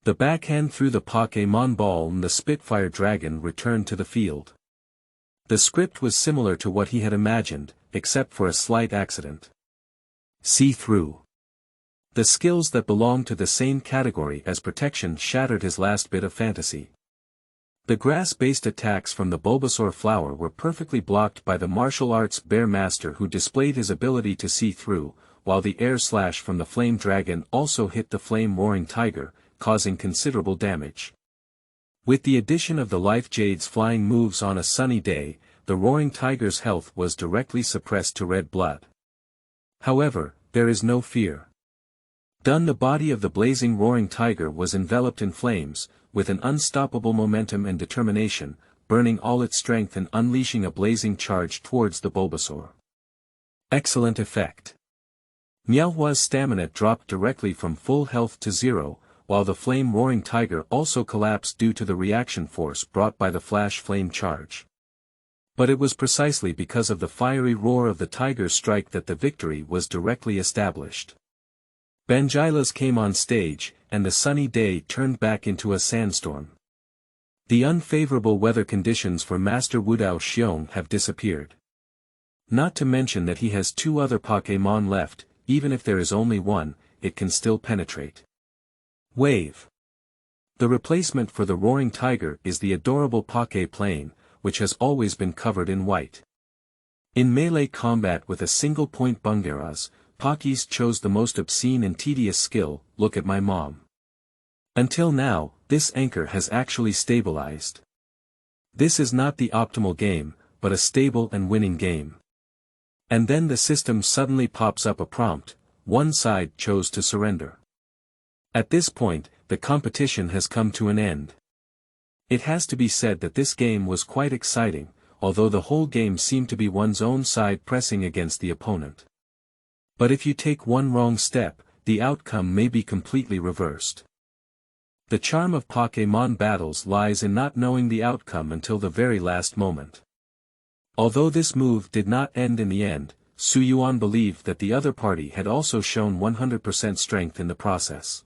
The backhand threw the Pokémon ball and the Spitfire Dragon returned to the field. The script was similar to what he had imagined, except for a slight accident. See through. The skills that belong to the same category as protection shattered his last bit of fantasy. The grass-based attacks from the Bulbasaur flower were perfectly blocked by the martial arts bear master who displayed his ability to see through, while the air slash from the flame dragon also hit the flame roaring tiger, causing considerable damage. With the addition of the Life Jade's flying moves on a sunny day, the roaring tiger's health was directly suppressed to red blood. However, there is no fear. The body of the blazing roaring tiger was enveloped in flames, with an unstoppable momentum and determination, burning all its strength and unleashing a blazing charge towards the Bulbasaur. Excellent effect. Meowhua's stamina dropped directly from full health to 0, while the flame-roaring tiger also collapsed due to the reaction force brought by the flash flame charge. But it was precisely because of the fiery roar of the tiger's strike that the victory was directly established. Bangilas came on stage, and the sunny day turned back into a sandstorm. The unfavorable weather conditions for Master Wudao Xiong have disappeared. Not to mention that he has 2 other Pokémon left, even if there is only one, it can still penetrate. Wave. The replacement for the roaring tiger is the adorable Poké Plane, which has always been covered in white. In melee combat with a single-point Bungaras, Pokés chose the most obscene and tedious skill, look at my mom. Until now, this anchor has actually stabilized. This is not the optimal game, but a stable and winning game. And then the system suddenly pops up a prompt, one side chose to surrender. At this point, the competition has come to an end. It has to be said that this game was quite exciting, although the whole game seemed to be one's own side pressing against the opponent. But if you take one wrong step, the outcome may be completely reversed. The charm of Pokémon battles lies in not knowing the outcome until the very last moment. Although this move did not end in the end, Yuan believed that the other party had also shown 100% strength in the process.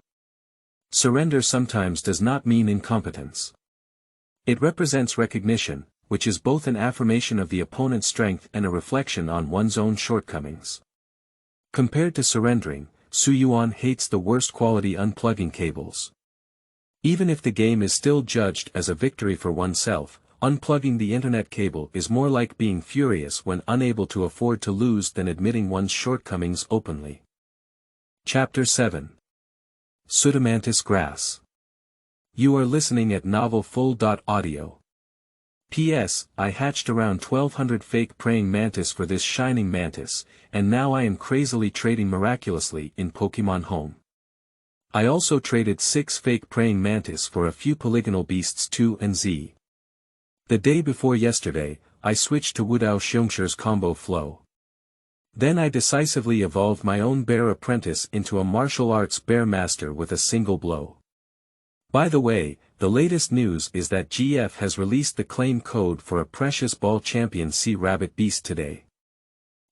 Surrender sometimes does not mean incompetence. It represents recognition, which is both an affirmation of the opponent's strength and a reflection on one's own shortcomings. Compared to surrendering, Yuan hates the worst quality unplugging cables. Even if the game is still judged as a victory for oneself, unplugging the internet cable is more like being furious when unable to afford to lose than admitting one's shortcomings openly. Chapter 7. Pseudomantis Grass. You are listening at novelfull.audio. P.S. I hatched around 1200 fake praying mantis for this shining mantis, and now I am crazily trading miraculously in Pokemon Home. I also traded 6 fake praying mantis for a few polygonal beasts 2 and Z. The day before yesterday, I switched to Wudao Xiong's combo flow. Then I decisively evolved my own bear apprentice into a martial arts bear master with a single blow. By the way, the latest news is that GF has released the claim code for a Precious Ball Champion Sea Rabbit Beast today.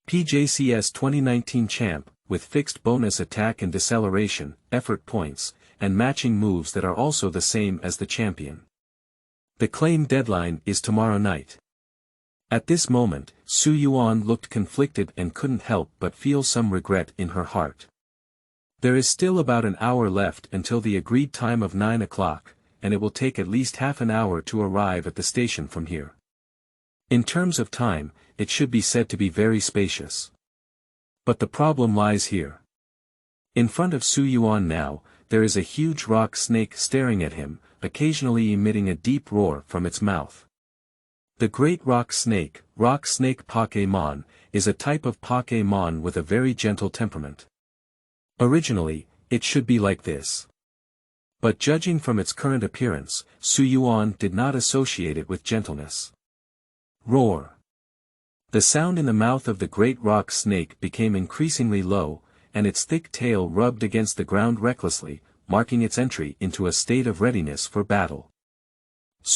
PJCS 2019 Champ, with fixed bonus attack and deceleration, effort points, and matching moves that are also the same as the champion. The claim deadline is tomorrow night. At this moment, Yuan looked conflicted and couldn't help but feel some regret in her heart. There is still about an hour left until the agreed time of 9 o'clock, and it will take at least half an hour to arrive at the station from here. In terms of time, it should be said to be very spacious. But the problem lies here. In front of Yuan now, there is a huge rock snake staring at him, occasionally emitting a deep roar from its mouth. The Great Rock Snake Pokémon, is a type of Pokémon with a very gentle temperament. Originally, it should be like this. But judging from its current appearance, Yuan did not associate it with gentleness. Roar. The sound in the mouth of the great rock snake became increasingly low, and its thick tail rubbed against the ground recklessly, marking its entry into a state of readiness for battle.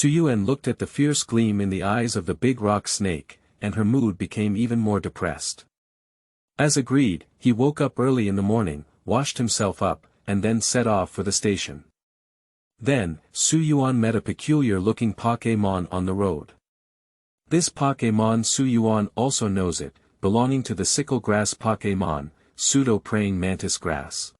Yuan looked at the fierce gleam in the eyes of the big rock snake, and her mood became even more depressed. As agreed, he woke up early in the morning, washed himself up, and then set off for the station. Then, Su Yuan met a peculiar-looking Pokémon on the road. This Pokémon Su Yuan also knows it, belonging to the sickle grass Pokémon, pseudo-praying mantis grass.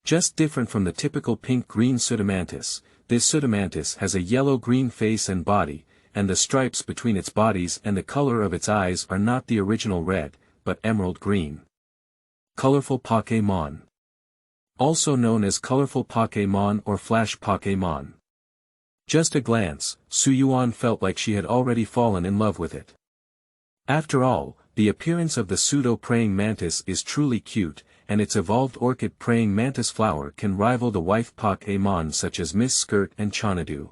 Just different from the typical pink-green Pseudomantis, this Pseudomantis has a yellow-green face and body, and the stripes between its bodies and the color of its eyes are not the original red, but emerald green. Colorful Pokémon. Also known as colorful Pokémon or flash Pokémon. Just a glance, Su Yuan felt like she had already fallen in love with it. After all, the appearance of the pseudo-praying mantis is truly cute, and its evolved orchid praying mantis flower can rival the wife Pokémon such as Miss Skirt and Xanadu.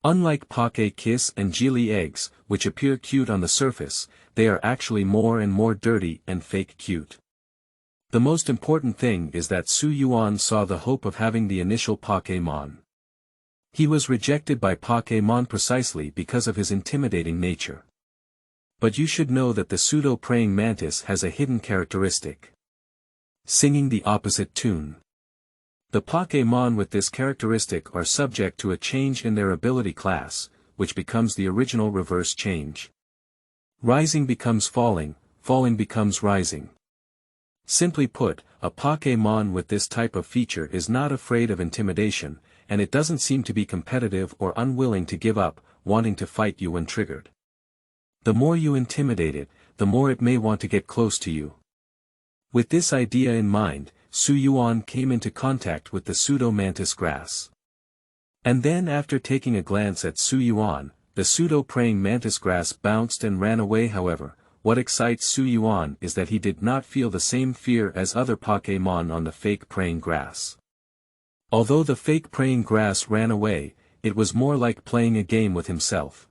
Unlike Poké Kiss and Geely eggs, which appear cute on the surface, they are actually more and more dirty and fake cute. The most important thing is that Su Yuan saw the hope of having the initial Pokémon. He was rejected by Pokémon precisely because of his intimidating nature. But you should know that the pseudo-praying mantis has a hidden characteristic. Singing the opposite tune. The Pokémon with this characteristic are subject to a change in their ability class, which becomes the original reverse change. Rising becomes falling, falling becomes rising. Simply put, a Pokémon with this type of feature is not afraid of intimidation, and it doesn't seem to be competitive or unwilling to give up, wanting to fight you when triggered. The more you intimidate it, the more it may want to get close to you. With this idea in mind, Su Yuan came into contact with the pseudo-mantis grass. And then after taking a glance at Su Yuan, the pseudo-praying mantis grass bounced and ran away. However, what excites Su Yuan is that he did not feel the same fear as other Pokémon on the fake praying grass. Although the fake praying grass ran away, it was more like playing a game with himself.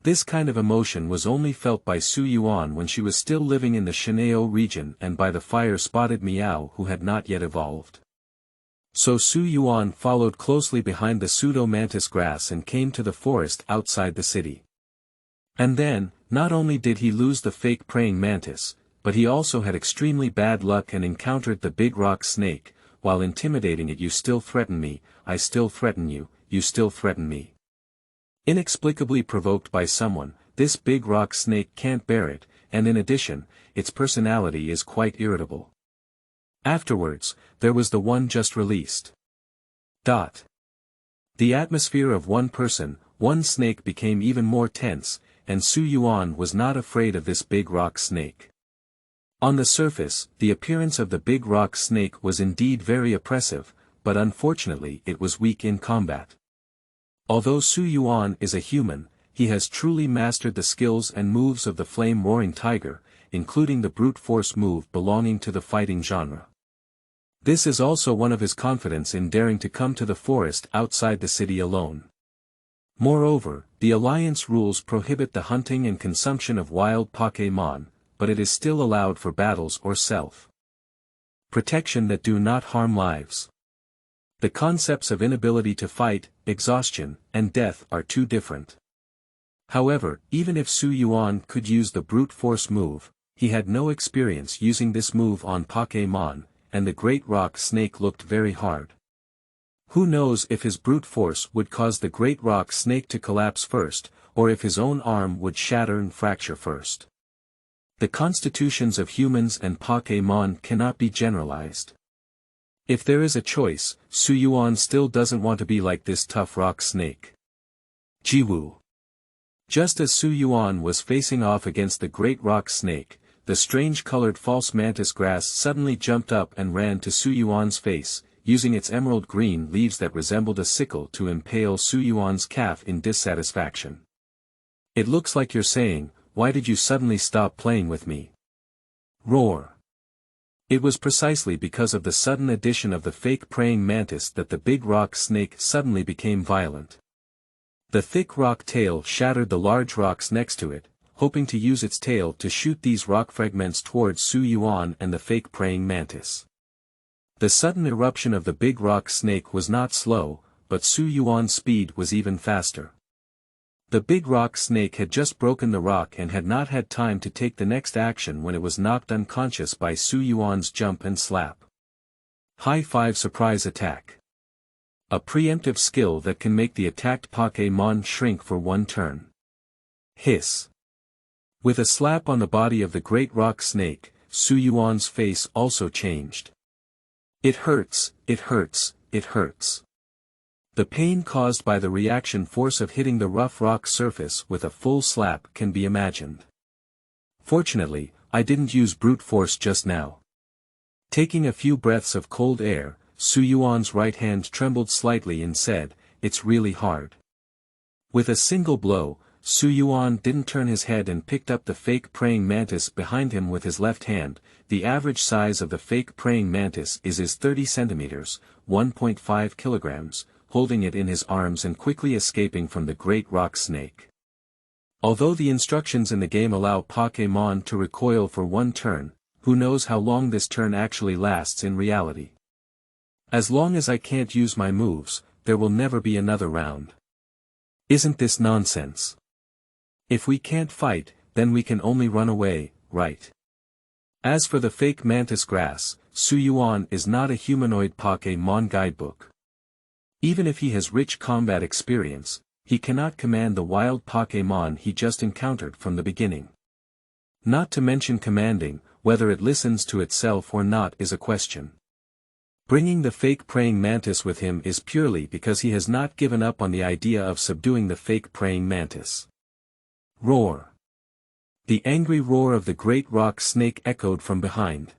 This kind of emotion was only felt by Su Yuan when she was still living in the Shanao region and by the fire-spotted Meow who had not yet evolved. So Su Yuan followed closely behind the pseudo-mantis grass and came to the forest outside the city. And then, not only did he lose the fake praying mantis, but he also had extremely bad luck and encountered the big rock snake. While intimidating it, you still threaten me, I still threaten you, you still threaten me. Inexplicably provoked by someone, this big rock snake can't bear it, and in addition, its personality is quite irritable. Afterwards, there was the one just released. The atmosphere of one person, one snake became even more tense, and Su Yuan was not afraid of this big rock snake. On the surface, the appearance of the big rock snake was indeed very oppressive, but unfortunately it was weak in combat. Although Su Yuan is a human, he has truly mastered the skills and moves of the flame-roaring tiger, including the brute force move belonging to the fighting genre. This is also one of his confidence in daring to come to the forest outside the city alone. Moreover, the Alliance rules prohibit the hunting and consumption of wild Pokémon, but it is still allowed for battles or self-protection that do not harm lives. The concepts of inability to fight, exhaustion, and death are too different. However, even if Su Yuan could use the brute force move, he had no experience using this move on Pokémon, and the great rock snake looked very hard. Who knows if his brute force would cause the great rock snake to collapse first, or if his own arm would shatter and fracture first. The constitutions of humans and Pokémon cannot be generalized. If there is a choice, Su Yuan still doesn't want to be like this tough rock snake. Jiwu. Just as Su Yuan was facing off against the great rock snake, the strange-colored false mantis grass suddenly jumped up and ran to Su Yuan's face, using its emerald green leaves that resembled a sickle to impale Su Yuan's calf in dissatisfaction. It looks like you're saying, "Why did you suddenly stop playing with me?" Roar. It was precisely because of the sudden addition of the fake praying mantis that the big rock snake suddenly became violent. The thick rock tail shattered the large rocks next to it, hoping to use its tail to shoot these rock fragments towards Su Yuan and the fake praying mantis. The sudden eruption of the big rock snake was not slow, but Su Yuan's speed was even faster. The big rock snake had just broken the rock and had not had time to take the next action when it was knocked unconscious by Su Yuan's jump and slap. High 5 surprise attack. A preemptive skill that can make the attacked Pokémon shrink for one turn. Hiss. With a slap on the body of the great rock snake, Su Yuan's face also changed. It hurts, it hurts, it hurts. The pain caused by the reaction force of hitting the rough rock surface with a full slap can be imagined. Fortunately, I didn't use brute force just now. Taking a few breaths of cold air, Su Yuan's right hand trembled slightly and said, "It's really hard." With a single blow, Su Yuan didn't turn his head and picked up the fake praying mantis behind him with his left hand. The average size of the fake praying mantis is 30 centimeters, 1.5 kilograms, holding it in his arms and quickly escaping from the great rock snake. Although the instructions in the game allow Pokémon to recoil for one turn, who knows how long this turn actually lasts in reality. As long as I can't use my moves, there will never be another round. Isn't this nonsense? If we can't fight, then we can only run away, right? As for the fake mantis grass, Su Yuan is not a humanoid Pokémon guidebook. Even if he has rich combat experience, he cannot command the wild Pokémon he just encountered from the beginning. Not to mention commanding, whether it listens to itself or not is a question. Bringing the fake praying mantis with him is purely because he has not given up on the idea of subduing the fake praying mantis. Roar. The angry roar of the great rock snake echoed from behind.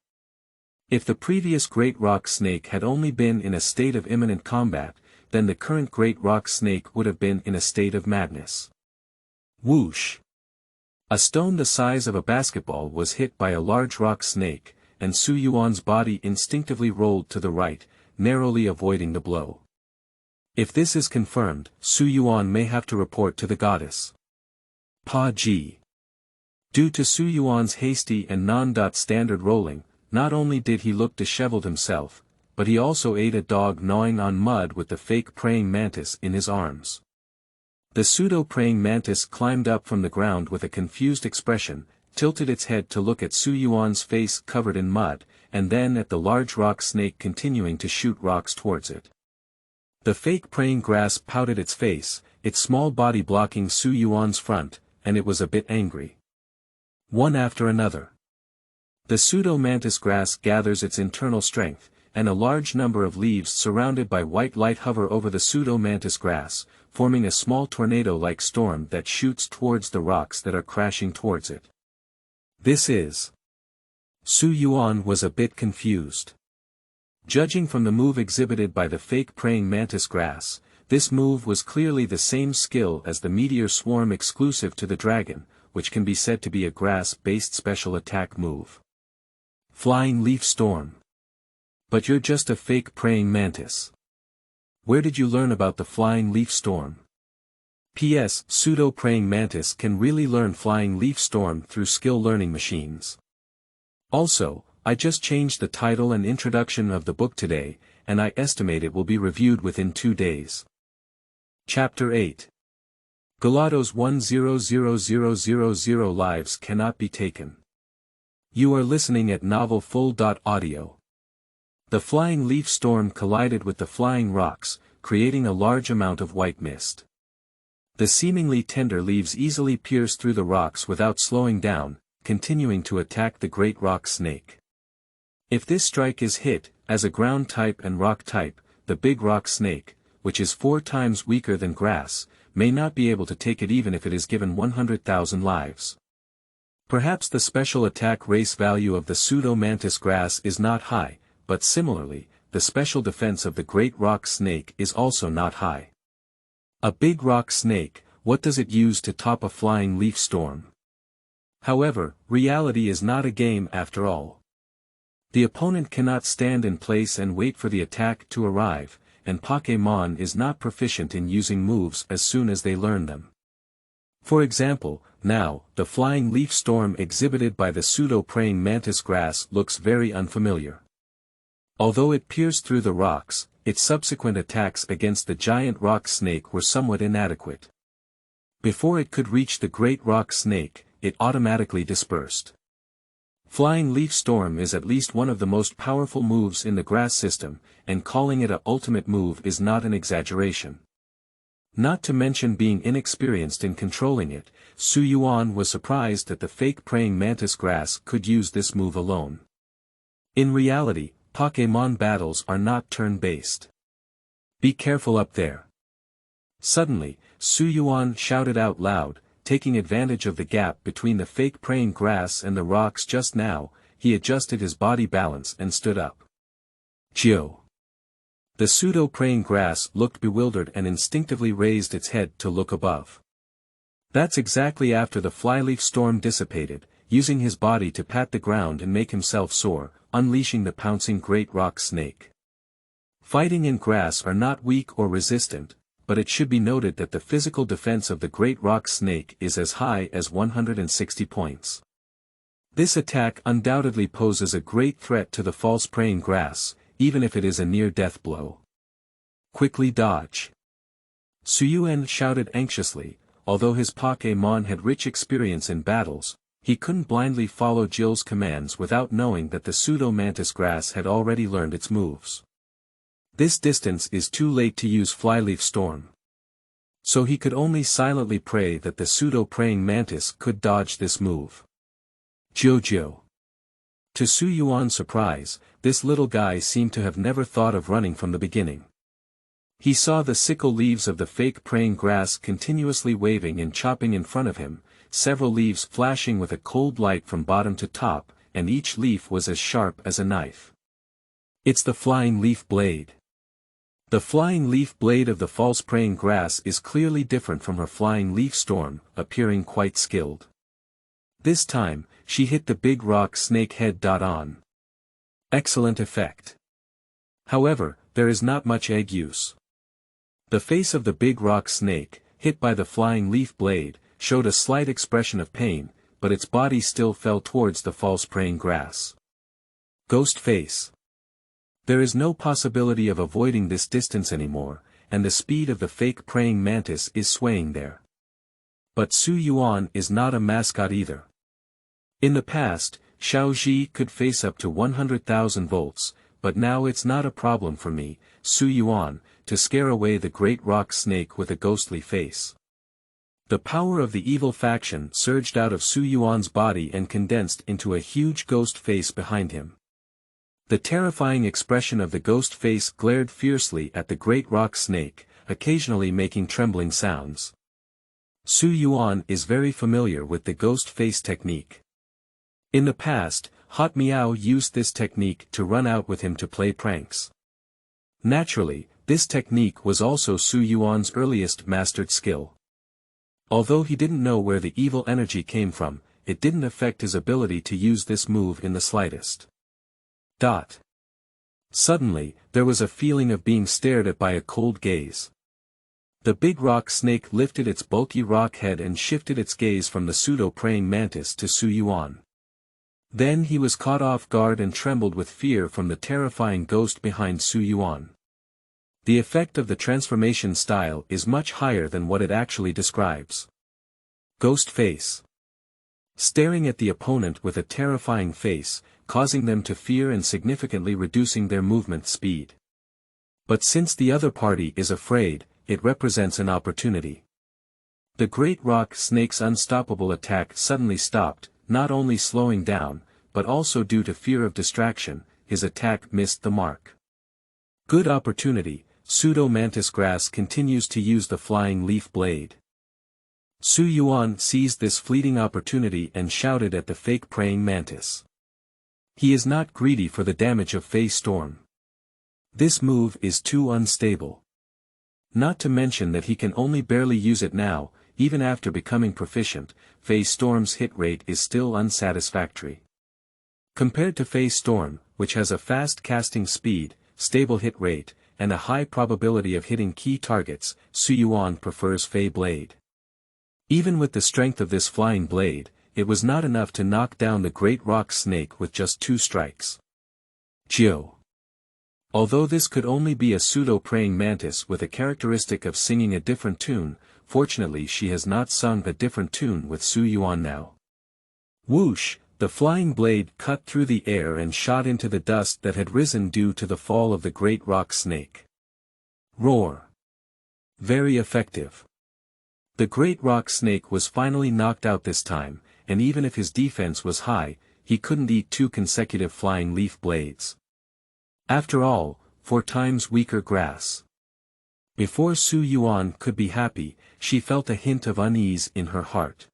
If the previous great rock snake had only been in a state of imminent combat, then the current great rock snake would have been in a state of madness. Whoosh! A stone the size of a basketball was hit by a large rock snake, and Su Yuan's body instinctively rolled to the right, narrowly avoiding the blow. If this is confirmed, Su Yuan may have to report to the goddess. Pa Ji. Due to Su Yuan's hasty and non-standard rolling, not only did he look disheveled himself, but he also ate a dog gnawing on mud with the fake praying mantis in his arms. The pseudo-praying mantis climbed up from the ground with a confused expression, tilted its head to look at Su Yuan's face covered in mud, and then at the large rock snake continuing to shoot rocks towards it. The fake praying grass pouted its face, its small body blocking Su Yuan's front, and it was a bit angry. One after another. The pseudo-mantis grass gathers its internal strength, and a large number of leaves surrounded by white light hover over the pseudo-mantis grass, forming a small tornado-like storm that shoots towards the rocks that are crashing towards it. This is. Su Yuan was a bit confused. Judging from the move exhibited by the fake praying mantis grass, this move was clearly the same skill as the meteor swarm exclusive to the dragon, which can be said to be a grass-based special attack move. Flying Leaf Storm. But you're just a fake praying mantis. Where did you learn about the Flying Leaf Storm? P.S. Pseudo-praying mantis can really learn Flying Leaf Storm through skill learning machines. Also, I just changed the title and introduction of the book today, and I estimate it will be reviewed within 2 days. Chapter 8. Gulado's 100,000 lives cannot be taken. You are listening at Novel Full.audio. The flying leaf storm collided with the flying rocks, creating a large amount of white mist. The seemingly tender leaves easily pierce through the rocks without slowing down, continuing to attack the great rock snake. If this strike is hit, as a ground type and rock type, the big rock snake, which is 4 times weaker than grass, may not be able to take it even if it is given 100,000 lives. Perhaps the special attack race value of the pseudo-mantis grass is not high, but similarly, the special defense of the great rock snake is also not high. A big rock snake, what does it use to top a flying leaf storm? However, reality is not a game after all. The opponent cannot stand in place and wait for the attack to arrive, and Pokémon is not proficient in using moves as soon as they learn them. For example, now, the flying leaf storm exhibited by the pseudo-praying mantis grass looks very unfamiliar. Although it pierced through the rocks, its subsequent attacks against the giant rock snake were somewhat inadequate. Before it could reach the great rock snake, it automatically dispersed. Flying Leaf Storm is at least one of the most powerful moves in the grass system, and calling it a ultimate move is not an exaggeration. Not to mention being inexperienced in controlling it, Su Yuan was surprised that the fake praying mantis grass could use this move alone. In reality, Pokémon battles are not turn-based. Be careful up there. Suddenly, Su Yuan shouted out loud, taking advantage of the gap between the fake praying grass and the rocks just now. He adjusted his body balance and stood up. Geo. The pseudo-praying grass looked bewildered and instinctively raised its head to look above. That's exactly after the flyleaf storm dissipated, using his body to pat the ground and make himself soar, unleashing the pouncing great rock snake. Fighting in grass are not weak or resistant, but it should be noted that the physical defense of the great rock snake is as high as 160 points. This attack undoubtedly poses a great threat to the false praying grass, even if it is a near-death blow. Quickly dodge. Su Yuan shouted anxiously. Although his Pokémon had rich experience in battles, he couldn't blindly follow Jill's commands without knowing that the Pseudomantis grass had already learned its moves. This distance is too late to use Flyleaf Storm. So he could only silently pray that the pseudo-praying mantis could dodge this move. Jojo. To Su Yuan's surprise, this little guy seemed to have never thought of running from the beginning. He saw the sickle leaves of the fake praying grass continuously waving and chopping in front of him, several leaves flashing with a cold light from bottom to top, and each leaf was as sharp as a knife. It's the flying leaf blade. The flying leaf blade of the false praying grass is clearly different from her flying leaf storm, appearing quite skilled. This time, she hit the big rock snake head on. Excellent effect. However, there is not much egg use. The face of the big rock snake, hit by the flying leaf blade, showed a slight expression of pain, but its body still fell towards the false praying grass. Ghost face. There is no possibility of avoiding this distance anymore, and the speed of the fake praying mantis is swaying there. But Su Yuan is not a mascot either. In the past, Xiao Ji could face up to 100,000 volts, but now it's not a problem for me, Su Yuan, to scare away the great rock snake with a ghostly face. The power of the evil faction surged out of Su Yuan's body and condensed into a huge ghost face behind him. The terrifying expression of the ghost face glared fiercely at the great rock snake, occasionally making trembling sounds. Su Yuan is very familiar with the ghost face technique. In the past, Hot Meow used this technique to run out with him to play pranks. Naturally, this technique was also Su Yuan's earliest mastered skill. Although he didn't know where the evil energy came from, it didn't affect his ability to use this move in the slightest. Suddenly, there was a feeling of being stared at by a cold gaze. The big rock snake lifted its bulky rock head and shifted its gaze from the pseudo-praying mantis to Su Yuan. Then he was caught off guard and trembled with fear from the terrifying ghost behind Su Yuan. The effect of the transformation style is much higher than what it actually describes. Ghost face. Staring at the opponent with a terrifying face, causing them to fear and significantly reducing their movement speed. But since the other party is afraid, it represents an opportunity. The great rock snake's unstoppable attack suddenly stopped, not only slowing down, but also due to fear of distraction, his attack missed the mark. Good opportunity, Pseudomantis grass continues to use the flying leaf blade. Su Yuan seized this fleeting opportunity and shouted at the fake praying mantis. He is not greedy for the damage of Fey Storm. This move is too unstable. Not to mention that he can only barely use it now, even after becoming proficient, Fey Storm's hit rate is still unsatisfactory. Compared to Fey Storm, which has a fast casting speed, stable hit rate, and a high probability of hitting key targets, Su Yuan prefers Fey Blade. Even with the strength of this flying blade, it was not enough to knock down the great rock snake with just 2 strikes. Geo. Although this could only be a pseudo-praying mantis with a characteristic of singing a different tune, fortunately she has not sung a different tune with Su Yuan now. Whoosh, the flying blade cut through the air and shot into the dust that had risen due to the fall of the great rock snake. Roar. Very effective. The great rock snake was finally knocked out this time, and even if his defense was high, he couldn't eat 2 consecutive flying leaf blades. After all, 4 times weaker grass. Before Su Yuan could be happy, she felt a hint of unease in her heart.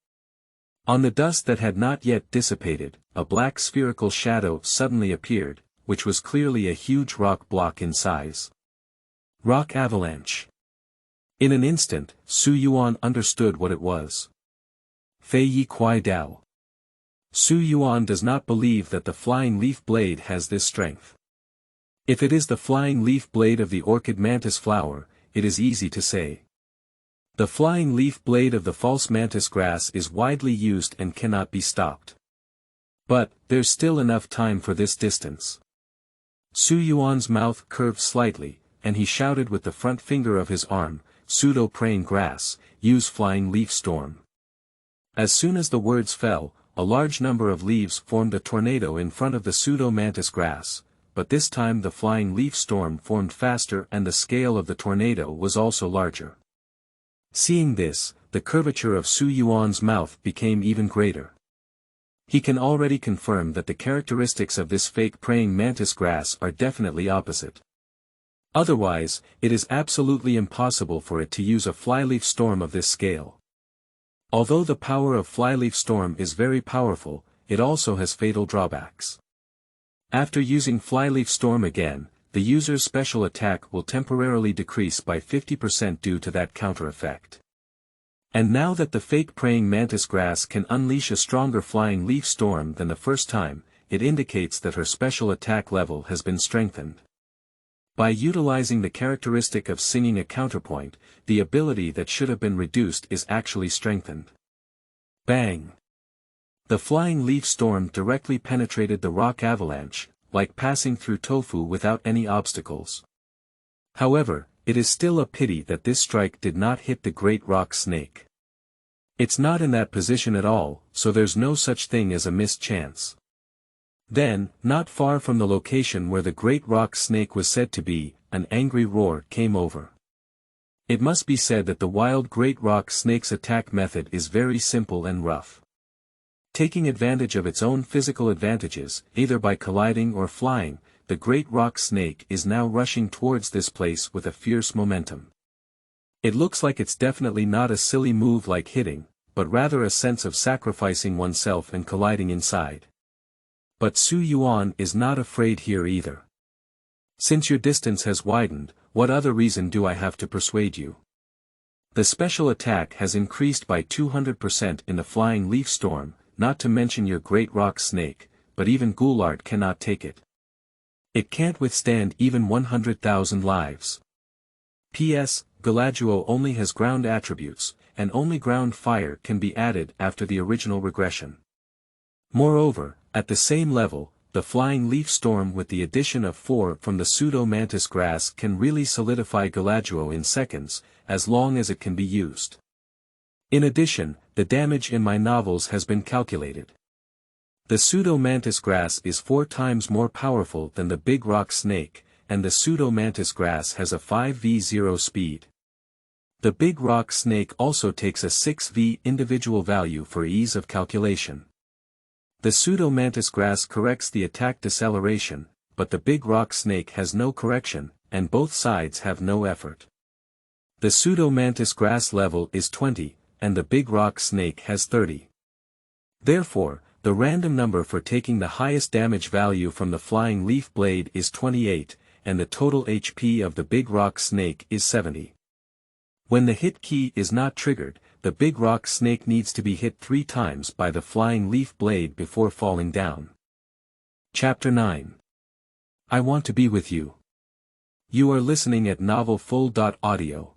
On the dust that had not yet dissipated, a black spherical shadow suddenly appeared, which was clearly a huge rock block in size. Rock avalanche. In an instant, Su Yuan understood what it was. Fei Yi Kuai Dao. Su Yuan does not believe that the flying leaf blade has this strength. If it is the flying leaf blade of the orchid mantis flower, it is easy to say. The flying leaf blade of the false mantis grass is widely used and cannot be stopped. But, there's still enough time for this distance. Su Yuan's mouth curved slightly, and he shouted with the front finger of his arm, Pseudo-praying grass, use flying leaf storm. As soon as the words fell, a large number of leaves formed a tornado in front of the Pseudomantis grass, but this time the flying leaf storm formed faster and the scale of the tornado was also larger. Seeing this, the curvature of Su Yuan's mouth became even greater. He can already confirm that the characteristics of this fake praying mantis grass are definitely opposite. Otherwise, it is absolutely impossible for it to use a flyleaf storm of this scale. Although the power of flyleaf storm is very powerful, it also has fatal drawbacks. After using flyleaf storm again, the user's special attack will temporarily decrease by 50% due to that counter effect. And now that the fake praying mantis grass can unleash a stronger flying leaf storm than the first time, it indicates that her special attack level has been strengthened. By utilizing the characteristic of singing a counterpoint, the ability that should have been reduced is actually strengthened. Bang! The flying leaf storm directly penetrated the rock avalanche, like passing through tofu without any obstacles. However, it is still a pity that this strike did not hit the great rock snake. It's not in that position at all, so there's no such thing as a missed chance. Then, not far from the location where the great rock snake was said to be, an angry roar came over. It must be said that the wild great rock snake's attack method is very simple and rough. Taking advantage of its own physical advantages, either by colliding or flying, the great rock snake is now rushing towards this place with a fierce momentum. It looks like it's definitely not a silly move like hitting, but rather a sense of sacrificing oneself and colliding inside. But Su Yuan is not afraid here either. Since your distance has widened, what other reason do I have to persuade you? The special attack has increased by 200% in the flying leaf storm, not to mention your great rock snake, but even Gulado cannot take it. It can't withstand even 100,000 lives. P.S. Gulado only has ground attributes, and only ground fire can be added after the original regression. Moreover, at the same level, the flying leaf storm with the addition of 4 from the Pseudomantis grass can really solidify Gulado in seconds, as long as it can be used. In addition, the damage in my novels has been calculated. The Pseudomantis grass is 4 times more powerful than the big rock snake, and the Pseudomantis grass has a 5v0 speed. The big rock snake also takes a 6v individual value for ease of calculation. The Pseudomantis grass corrects the attack deceleration, but the big rock snake has no correction, and both sides have no effort. The Pseudomantis grass level is 20, and the big rock snake has 30. Therefore, the random number for taking the highest damage value from the flying leaf blade is 28, and the total HP of the big rock snake is 70. When the hit key is not triggered, the big rock snake needs to be hit 3 times by the flying leaf blade before falling down. Chapter 9. I want to be with you. You are listening at novelfull.audio.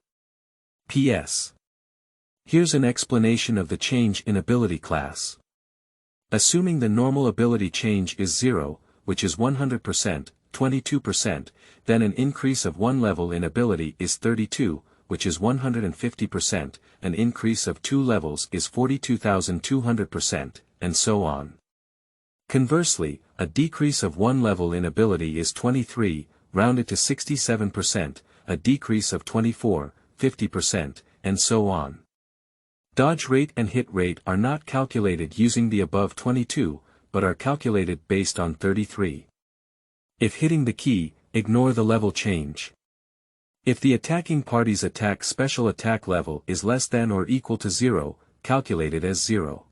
P.S. Here's an explanation of the change in ability class. Assuming the normal ability change is 0, which is 100%, 22%, then an increase of 1 level in ability is 32, which is 150%, an increase of 2 levels is 42,200%, and so on. Conversely, a decrease of 1 level in ability is 23, rounded to 67%, a decrease of 24, 50%, and so on. Dodge rate and hit rate are not calculated using the above 22, but are calculated based on 33. If hitting the key, ignore the level change. If the attacking party's attack special attack level is less than or equal to 0, calculate it as 0.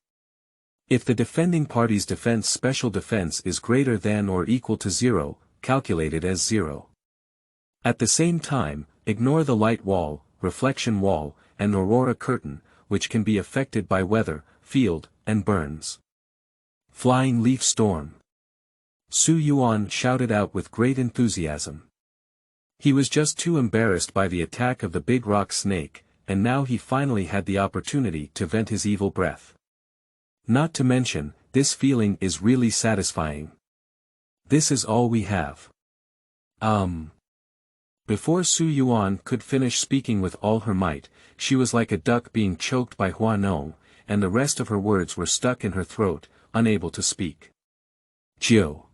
If the defending party's defense special defense is greater than or equal to 0, calculate it as 0. At the same time, ignore the light wall, reflection wall, and aurora curtain, which can be affected by weather, field, and burns. Flying Leaf Storm. Su Yuan shouted out with great enthusiasm. He was just too embarrassed by the attack of the big rock snake, and now he finally had the opportunity to vent his evil breath. Not to mention, this feeling is really satisfying. This is all we have. Before Su Yuan could finish speaking with all her might, she was like a duck being choked by Huanong, and the rest of her words were stuck in her throat, unable to speak. Jiu.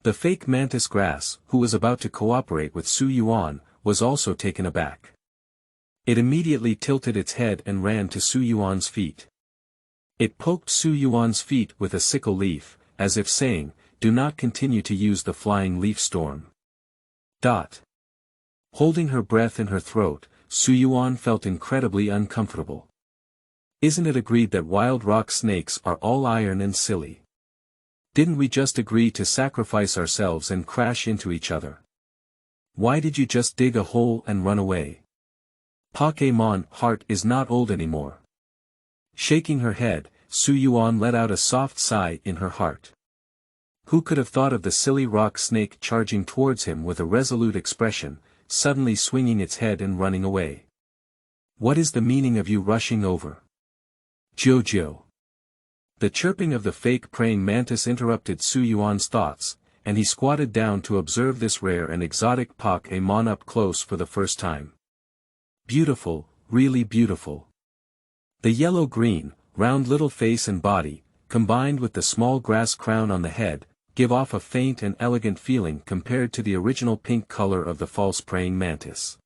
The fake mantis grass, who was about to cooperate with Su Yuan, was also taken aback. It immediately tilted its head and ran to Su Yuan's feet. It poked Su Yuan's feet with a sickle leaf, as if saying, "Do not continue to use the flying leaf storm." Holding her breath in her throat, Su Yuan felt incredibly uncomfortable. Isn't it agreed that wild rock snakes are all iron and silly? Didn't we just agree to sacrifice ourselves and crash into each other? Why did you just dig a hole and run away? Pokémon heart is not old anymore. Shaking her head, Su Yuan let out a soft sigh in her heart. Who could have thought of the silly rock snake charging towards him with a resolute expression, suddenly swinging its head and running away? What is the meaning of you rushing over? Jojo. The chirping of the fake praying mantis interrupted Su Yuan's thoughts, and he squatted down to observe this rare and exotic Pokémon up close for the first time. Beautiful, really beautiful. The yellow-green, round little face and body, combined with the small grass crown on the head, give off a faint and elegant feeling compared to the original pink color of the false praying mantis.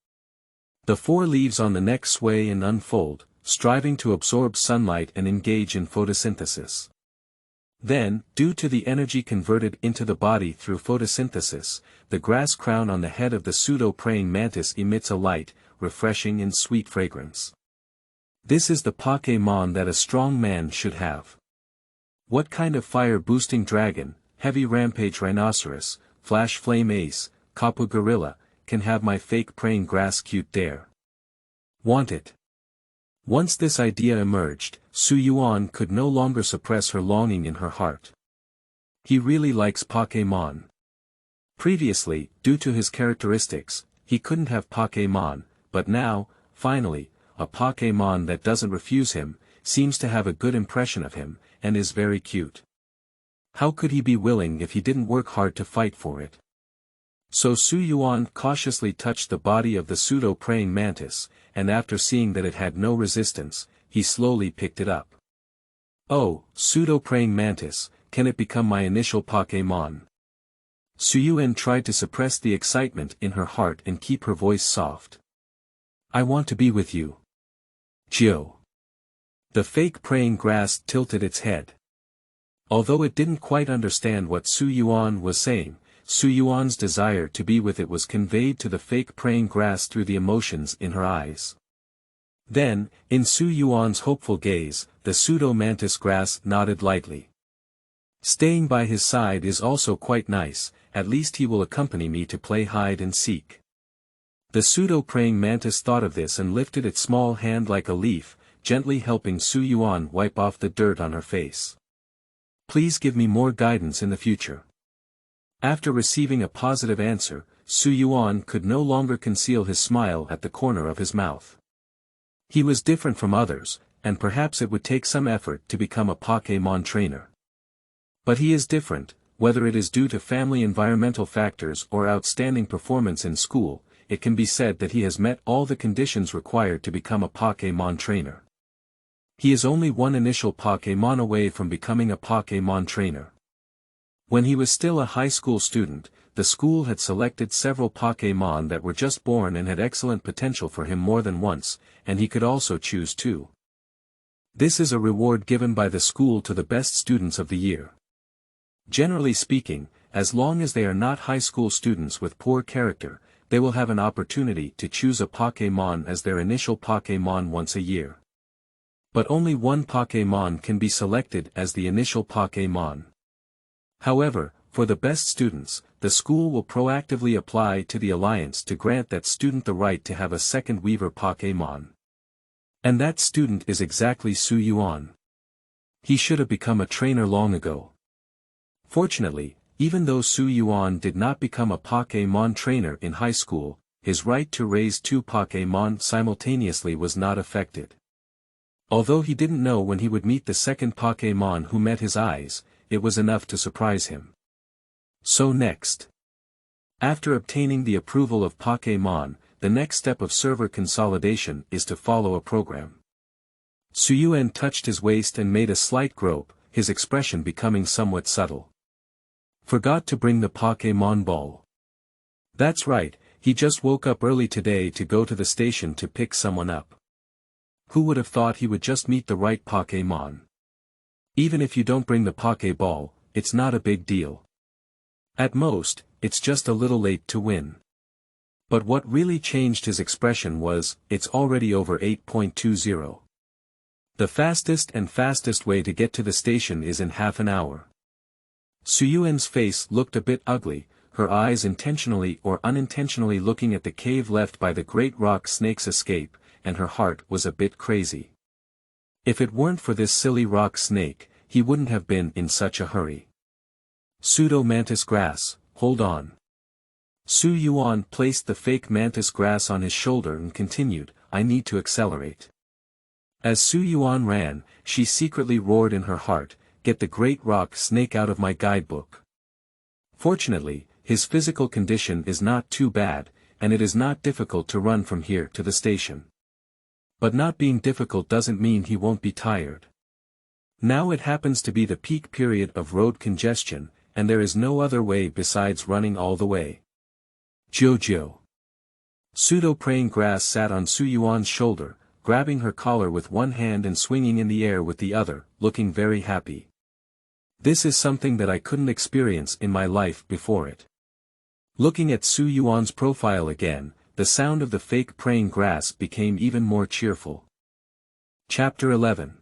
The 4 leaves on the neck sway and unfold, striving to absorb sunlight and engage in photosynthesis. Then, due to the energy converted into the body through photosynthesis, the grass crown on the head of the pseudo-praying mantis emits a light, refreshing and sweet fragrance. This is the Pokémon that a strong man should have. What kind of fire-boosting dragon, heavy rampage rhinoceros, flash flame ace, kapu gorilla, can have my fake praying grass cute dare? Want it? Once this idea emerged, Su Yuan could no longer suppress her longing in her heart. He really likes Pokémon. Previously, due to his characteristics, he couldn't have Pokémon, but now, finally, a Pokémon that doesn't refuse him, seems to have a good impression of him, and is very cute. How could he be willing if he didn't work hard to fight for it? So Su Yuan cautiously touched the body of the pseudo-praying mantis, and after seeing that it had no resistance, he slowly picked it up. Oh, pseudo-praying mantis, can it become my initial Pokémon? Su Yuan tried to suppress the excitement in her heart and keep her voice soft. I want to be with you. Jiu. The fake praying grass tilted its head. Although it didn't quite understand what Su Yuan was saying, Su Yuan's desire to be with it was conveyed to the fake praying grass through the emotions in her eyes. Then, in Su Yuan's hopeful gaze, the pseudo-mantis grass nodded lightly. Staying by his side is also quite nice, at least he will accompany me to play hide and seek. The pseudo-praying mantis thought of this and lifted its small hand like a leaf, gently helping Su Yuan wipe off the dirt on her face. Please give me more guidance in the future. After receiving a positive answer, Su Yuan could no longer conceal his smile at the corner of his mouth. He was different from others, and perhaps it would take some effort to become a Pokémon trainer. But he is different, whether it is due to family environmental factors or outstanding performance in school, it can be said that he has met all the conditions required to become a Pokémon trainer. He is only one initial Pokémon away from becoming a Pokémon trainer. When he was still a high school student, the school had selected several Pokémon that were just born and had excellent potential for him more than once, and he could also choose two. This is a reward given by the school to the best students of the year. Generally speaking, as long as they are not high school students with poor character, they will have an opportunity to choose a Pokémon as their initial Pokémon once a year. But only one Pokémon can be selected as the initial Pokémon. However, for the best students, the school will proactively apply to the Alliance to grant that student the right to have a second Weaver Pokémon. And that student is exactly Yuan. He should have become a trainer long ago. Fortunately, even though Yuan did not become a Pokémon trainer in high school, his right to raise two Pokémon simultaneously was not affected. Although he didn't know when he would meet the second Pokémon who met his eyes, it was enough to surprise him. So next. After obtaining the approval of Pokémon, the next step of server consolidation is to follow a program. Yuan touched his waist and made a slight grope, his expression becoming somewhat subtle. Forgot to bring the Pokémon ball. That's right, he just woke up early today to go to the station to pick someone up. Who would have thought he would just meet the right Pokémon? Even if you don't bring the Pokéball, it's not a big deal. At most, it's just a little late to win. But what really changed his expression was, it's already over 8.20. The fastest way to get to the station is in half an hour. Yuan's face looked a bit ugly, her eyes intentionally or unintentionally looking at the cave left by the great rock snake's escape, and her heart was a bit crazy. If it weren't for this silly rock snake, he wouldn't have been in such a hurry. Pseudomantis grass, hold on. Yuan placed the fake mantis grass on his shoulder and continued, I need to accelerate. As Yuan ran, she secretly roared in her heart, get the great rock snake out of my guidebook. Fortunately, his physical condition is not too bad, and it is not difficult to run from here to the station. But not being difficult doesn't mean he won't be tired. Now it happens to be the peak period of road congestion, and there is no other way besides running all the way. Jojo. Pseudo-praying grass sat on Yuan's shoulder, grabbing her collar with one hand and swinging in the air with the other, looking very happy. This is something that I couldn't experience in my life before it. Looking at Yuan's profile again, the sound of the fake praying grass became even more cheerful. Chapter 11.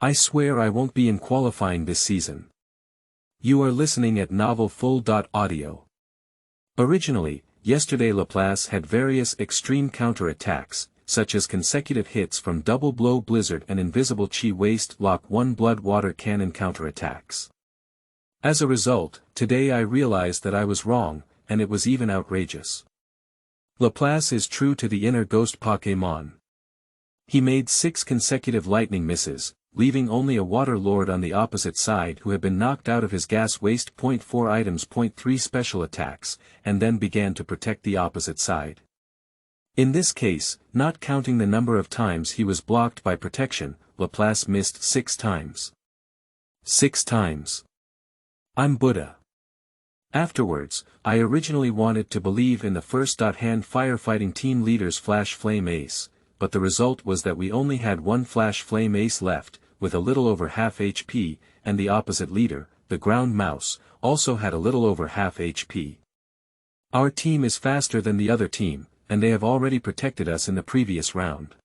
I swear I won't be in qualifying this season. You are listening at novelfull.audio. Originally, yesterday Laplace had various extreme counter-attacks, such as consecutive hits from Double Blow Blizzard and Invisible Chi Waste Lock 1 Blood Water Cannon counterattacks. As a result, today I realized that I was wrong, and it was even outrageous. Laplace is true to the inner ghost Pokémon. He made 6 consecutive lightning misses, leaving only a Water Lord on the opposite side who had been knocked out of his gas waste. 4 items. 3 special attacks, and then began to protect the opposite side. In this case, not counting the number of times he was blocked by protection, Laplace missed 6 times. 6 times. I'm Buddha. Afterwards, I originally wanted to believe in the first-hand firefighting team leader's Flash Flame Ace, but the result was that we only had one Flash Flame Ace left, with a little over half HP, and the opposite leader, the Ground Mouse, also had a little over half HP. Our team is faster than the other team, and they have already protected us in the previous round.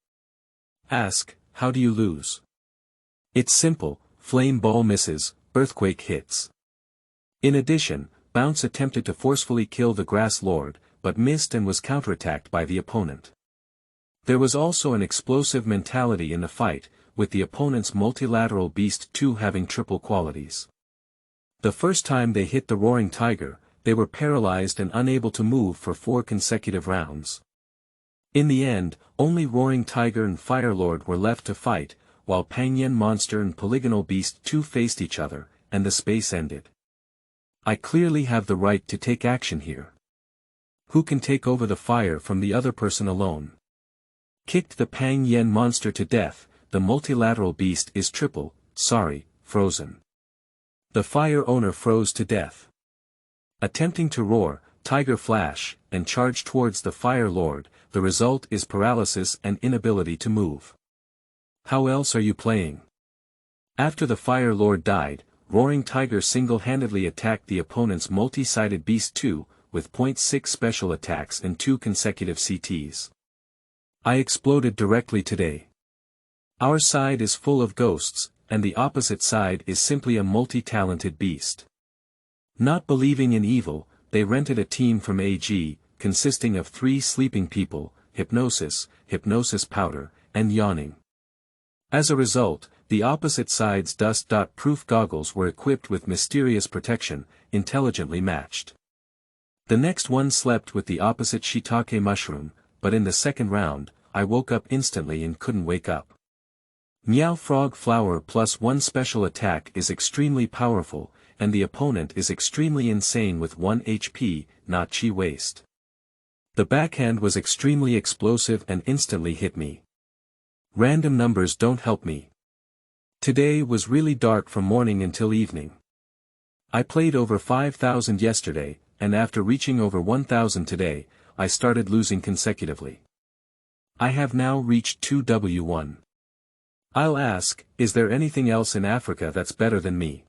Ask, how do you lose? It's simple, Flame Ball misses, Earthquake hits. In addition, Bounce attempted to forcefully kill the Grass Lord, but missed and was counterattacked by the opponent. There was also an explosive mentality in the fight, with the opponent's multilateral Beast 2 having triple qualities. The first time they hit the Roaring Tiger, they were paralyzed and unable to move for 4 consecutive rounds. In the end, only Roaring Tiger and Fire Lord were left to fight, while Pangyan Monster and Polygonal Beast 2 faced each other, and the space ended. I clearly have the right to take action here. Who can take over the fire from the other person alone? Kicked the Pang Yen monster to death, the multilateral beast is frozen. The fire owner froze to death. Attempting to roar, Tiger Flash, and charge towards the Fire Lord, the result is paralysis and inability to move. How else are you playing? After the Fire Lord died, Roaring Tiger single-handedly attacked the opponent's multi-sided Beast 2, with .6 special attacks and 2 consecutive CTs. I exploded directly today. Our side is full of ghosts, and the opposite side is simply a multi-talented beast. Not believing in evil, they rented a team from AG, consisting of 3 sleeping people, hypnosis powder, and yawning. As a result, the opposite side's dust-proof goggles were equipped with mysterious protection, intelligently matched. The next one slept with the opposite shiitake mushroom, but in the second round, I woke up instantly and couldn't wake up. Meow Frog Flower plus 1 special attack is extremely powerful, and the opponent is extremely insane with 1 HP, not chi waste. The backhand was extremely explosive and instantly hit me. Random numbers don't help me. Today was really dark from morning until evening. I played over 5,000 yesterday, and after reaching over 1,000 today, I started losing consecutively. I have now reached 2W1. I'll ask, is there anything else in Africa that's better than me?